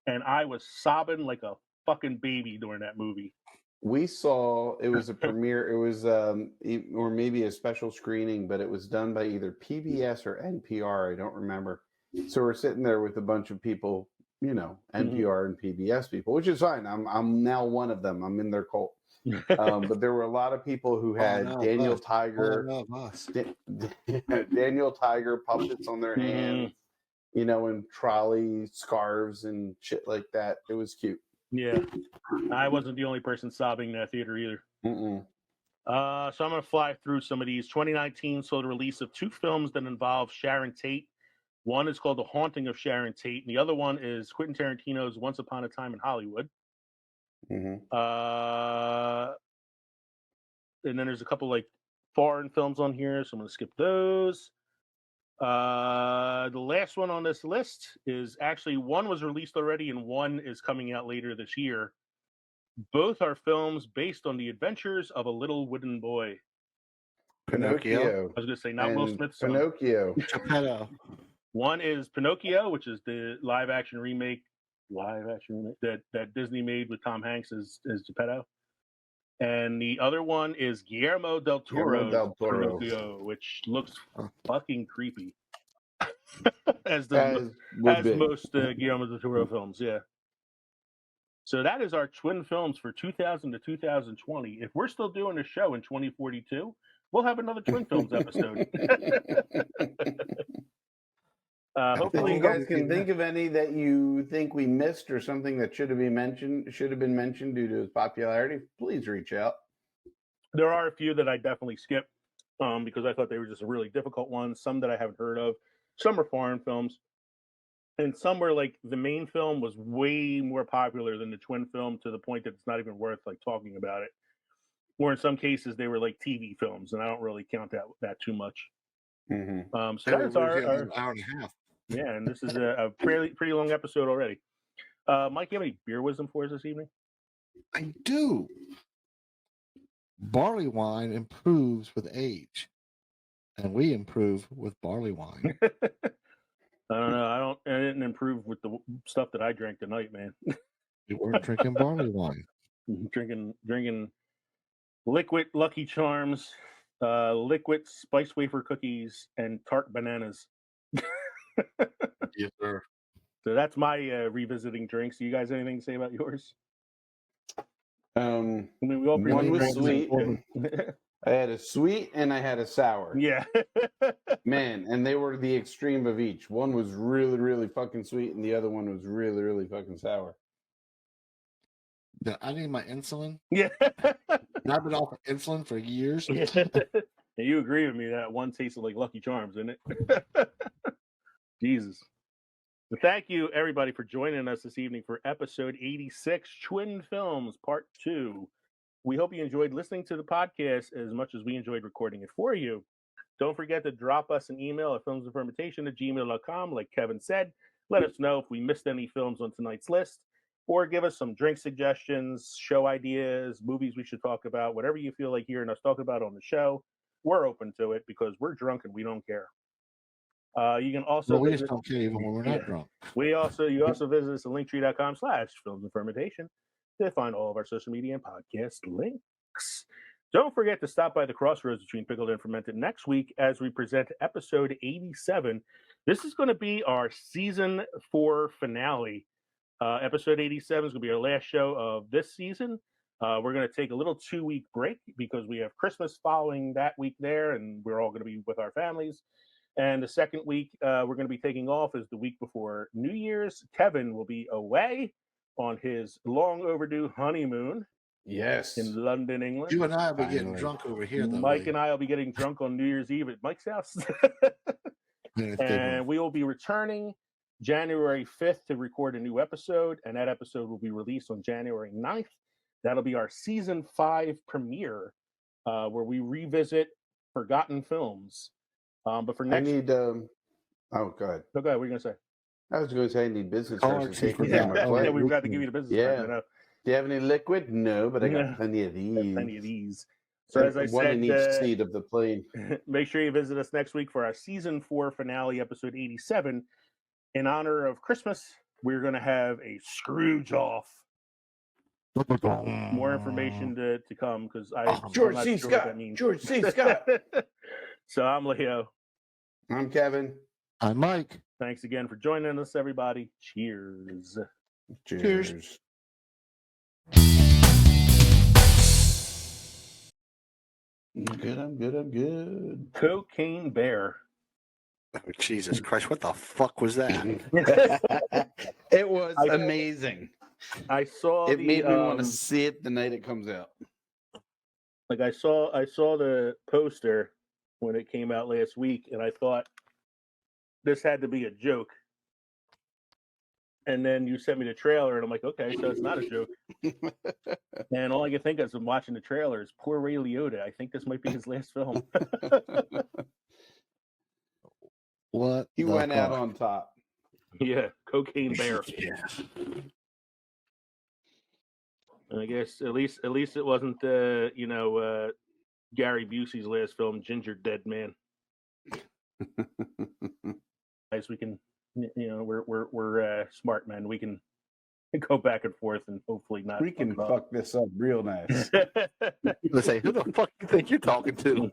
Speaker 1: And I was sobbing like a fucking baby during that movie.
Speaker 2: We saw, it was a premiere, it was or maybe a special screening, but it was done by either PBS or NPR, I don't remember. So we're sitting there with a bunch of people, you know, NPR and PBS people, which is fine. I'm now one of them. I'm in their cult. But there were a lot of people who had Daniel Tiger Daniel Tiger puppets on their hands, you know, and trolley scarves and shit like that. It was cute.
Speaker 1: Yeah, I wasn't the only person sobbing in that theater either. So I'm going to fly through some of these. 2019 saw the release of two films that involve Sharon Tate. One is called The Haunting of Sharon Tate, and the other one is Quentin Tarantino's Once Upon a Time in Hollywood. And then there's a couple like foreign films on here, so I'm going to skip those. The last one on this list is actually one was released already and one is coming out later this year. Both are films based on the adventures of a little wooden boy.
Speaker 2: Pinocchio.
Speaker 1: I was going to say not Will Smith's son.
Speaker 2: Pinocchio.
Speaker 3: Geppetto.
Speaker 1: One is Pinocchio, which is the live action remake that Disney made with Tom Hanks as Geppetto. And the other one is Guillermo del Toro's Pinocchio, which looks fucking creepy. as most Guillermo del Toro films, yeah. So that is our twin films for 2000 to 2020. If we're still doing a show in 2042, we'll have another twin films episode. Hopefully,
Speaker 2: if you guys can think of any that you think we missed or something that should have been mentioned due to its popularity, please reach out.
Speaker 1: There are a few that I definitely skip because I thought they were just really difficult ones. Some that I haven't heard of. Some are foreign films. And some were like the main film was way more popular than the twin film to the point that it's not even worth like talking about it. Or in some cases they were like TV films, and I don't really count that too much.
Speaker 2: Mm-hmm.
Speaker 1: So that is our
Speaker 3: an hour and a half.
Speaker 1: Yeah, and this is a pretty long episode already. Mike, you have any beer wisdom for us this evening?
Speaker 3: I do. Barley wine improves with age, and we improve with barley wine.
Speaker 1: I don't know. I didn't improve with the stuff that I drank tonight, man.
Speaker 3: We weren't drinking barley wine.
Speaker 1: drinking liquid Lucky Charms, liquid spice wafer cookies, and tart bananas.
Speaker 3: Yes, sir.
Speaker 1: So that's my revisiting drinks. Do you guys have anything to say about yours?
Speaker 2: I
Speaker 1: mean, we all
Speaker 2: one was sweet.
Speaker 1: Yeah.
Speaker 2: I had a sweet and I had a sour.
Speaker 1: Yeah.
Speaker 2: Man, and they were the extreme of each. One was really, really fucking sweet, and the other one was really, really fucking sour.
Speaker 3: Yeah, I need my insulin.
Speaker 1: Yeah.
Speaker 3: I've been off insulin for years.
Speaker 1: Yeah. And you agree with me that one tasted like Lucky Charms, didn't it? Jesus. But thank you, everybody, for joining us this evening for episode 86, Twin Films, Part 2. We hope you enjoyed listening to the podcast as much as we enjoyed recording it for you. Don't forget to drop us an email at filmsandfermentation@gmail.com. Like Kevin said, let us know if we missed any films on tonight's list, or give us some drink suggestions, show ideas, movies we should talk about, whatever you feel like hearing us talk about on the show. We're open to it because we're drunk and we don't care. You can also
Speaker 3: we just don't care even when we're not drunk.
Speaker 1: You also visit us at linktree.com/filmsandfermentation to find all of our social media and podcast links. Don't forget to stop by the crossroads between pickled and fermented next week as we present episode 87. This is going to be our season 4 finale. Episode 87 is going to be our last show of this season. We're going to take a little 2-week break because we have Christmas following that week there, and we're all going to be with our families. And the second week we're going to be taking off is the week before New Year's. Kevin will be away on his long overdue honeymoon.
Speaker 2: Yes.
Speaker 1: In London, England.
Speaker 3: You and I will be getting drunk over here, though.
Speaker 1: Mike and I will be getting drunk on New Year's Eve at Mike's house. And we will be returning January 5th to record a new episode, and that episode will be released on January 9th. That'll be our season 5 premiere, where we revisit forgotten films. But for next,
Speaker 2: I need. Oh, go ahead.
Speaker 1: No, go ahead. What are you gonna say?
Speaker 2: I was going to say I need business cards to take with
Speaker 1: Yeah,
Speaker 2: my flight.
Speaker 1: we forgot to give you the business card. You know?
Speaker 2: Do you have any liquid? No, but I got plenty of these.
Speaker 1: Plenty of these. So as I
Speaker 2: one
Speaker 1: said,
Speaker 2: in each seat of the plane.
Speaker 1: Make sure you visit us next week for our season 4 finale, episode 87. In honor of Christmas, we're going to have a Scrooge off. More information to come because
Speaker 2: George C. Scott. George C. Scott.
Speaker 1: So I'm Leo.
Speaker 2: I'm Kevin.
Speaker 3: I'm Mike.
Speaker 1: Thanks again for joining us, everybody. Cheers.
Speaker 2: Cheers. I'm good.
Speaker 1: Cocaine Bear.
Speaker 3: Oh, Jesus Christ, what the fuck was that?
Speaker 2: It was amazing.
Speaker 1: I saw
Speaker 2: it made me want to see it the night it comes out.
Speaker 1: Like I saw the poster when it came out last week, and I thought this had to be a joke. And then you sent me the trailer, and I'm like, okay, so it's not a joke. And all I can think of as I'm watching the trailer is poor Ray Liotta. I think this might be his last film.
Speaker 3: What?
Speaker 2: He went out on top.
Speaker 1: Yeah, Cocaine Bear.
Speaker 3: Yeah.
Speaker 1: And I guess at least it wasn't Gary Busey's last film, Ginger Dead Man. Guys, we can, we're smart men. We can go back and forth and hopefully not.
Speaker 2: We can fuck this up real nice.
Speaker 3: People say, "Who the fuck do you think you're talking to?"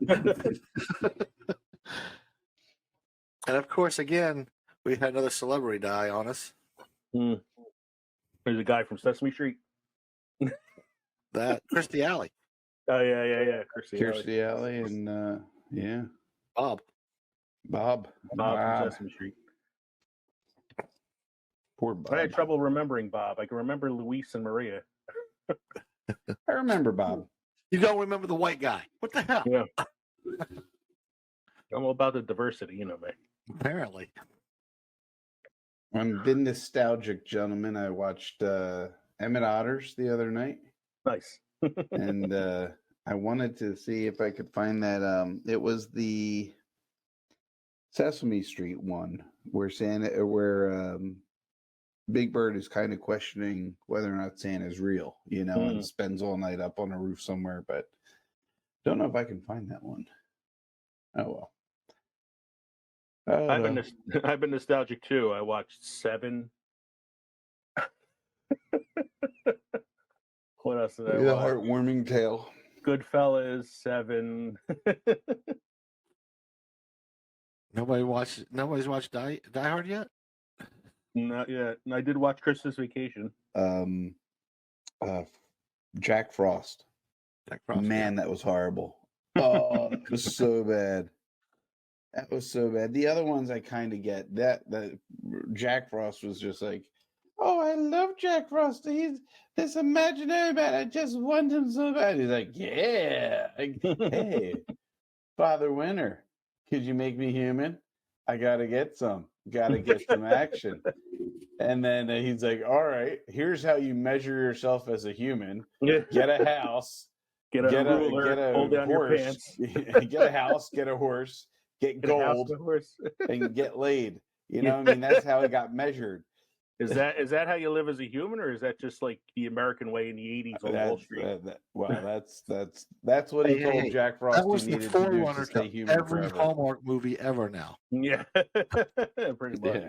Speaker 3: And of course, again, we had another celebrity die on us.
Speaker 1: There's a guy from Sesame Street.
Speaker 3: That Kirstie Alley.
Speaker 1: Oh yeah.
Speaker 2: Kirstie Alley and
Speaker 3: Bob
Speaker 1: from Sesame Street.
Speaker 2: Poor Bob.
Speaker 1: I had trouble remembering Bob. I can remember Luis and Maria.
Speaker 2: I remember Bob.
Speaker 3: You don't remember the white guy. What the hell?
Speaker 1: Yeah. I'm all about the diversity, you know, man.
Speaker 3: Apparently.
Speaker 2: I'm been nostalgic, gentlemen. I watched Emmett Otters the other night,
Speaker 1: Nice.
Speaker 2: and I wanted to see if I could find that. It was the Sesame Street one where Big Bird is kind of questioning whether or not Santa's real, you know, and spends all night up on a roof somewhere, but don't know if I can find that one. Oh well.
Speaker 1: I've been nostalgic too. I watched Seven. What else did I
Speaker 2: The
Speaker 1: watch?
Speaker 2: heartwarming tale.
Speaker 1: Goodfellas, Seven.
Speaker 3: Nobody's watched Die Hard yet?
Speaker 1: Not yet. And I did watch Christmas Vacation.
Speaker 2: Jack Frost.
Speaker 3: Jack Frost.
Speaker 2: Man, that was horrible. Oh, it was so bad. That was so bad. The other ones I kind of get. That Jack Frost was just like, oh, I love Jack Frost. He's this imaginary man. I just want him so bad. He's like, yeah. Hey, Father Winter, could you make me human? I gotta get some action. And then he's like, all right, here's how you measure yourself as a human. Get a house.
Speaker 1: Get a ruler, hold down your
Speaker 2: horse.
Speaker 1: pants.
Speaker 2: Get a house, get a horse, get gold, and get laid. You know, I mean, that's how it got measured.
Speaker 1: Is that how you live as a human, or is that just like the American way in the 80s on Wall Street?
Speaker 2: That's what he told Jack Frost.
Speaker 3: That was
Speaker 2: he
Speaker 3: the
Speaker 2: needed to do to stay
Speaker 3: forerunner
Speaker 2: human
Speaker 3: to every
Speaker 2: forever.
Speaker 3: Hallmark movie ever now.
Speaker 1: Yeah, pretty much.
Speaker 2: Yeah.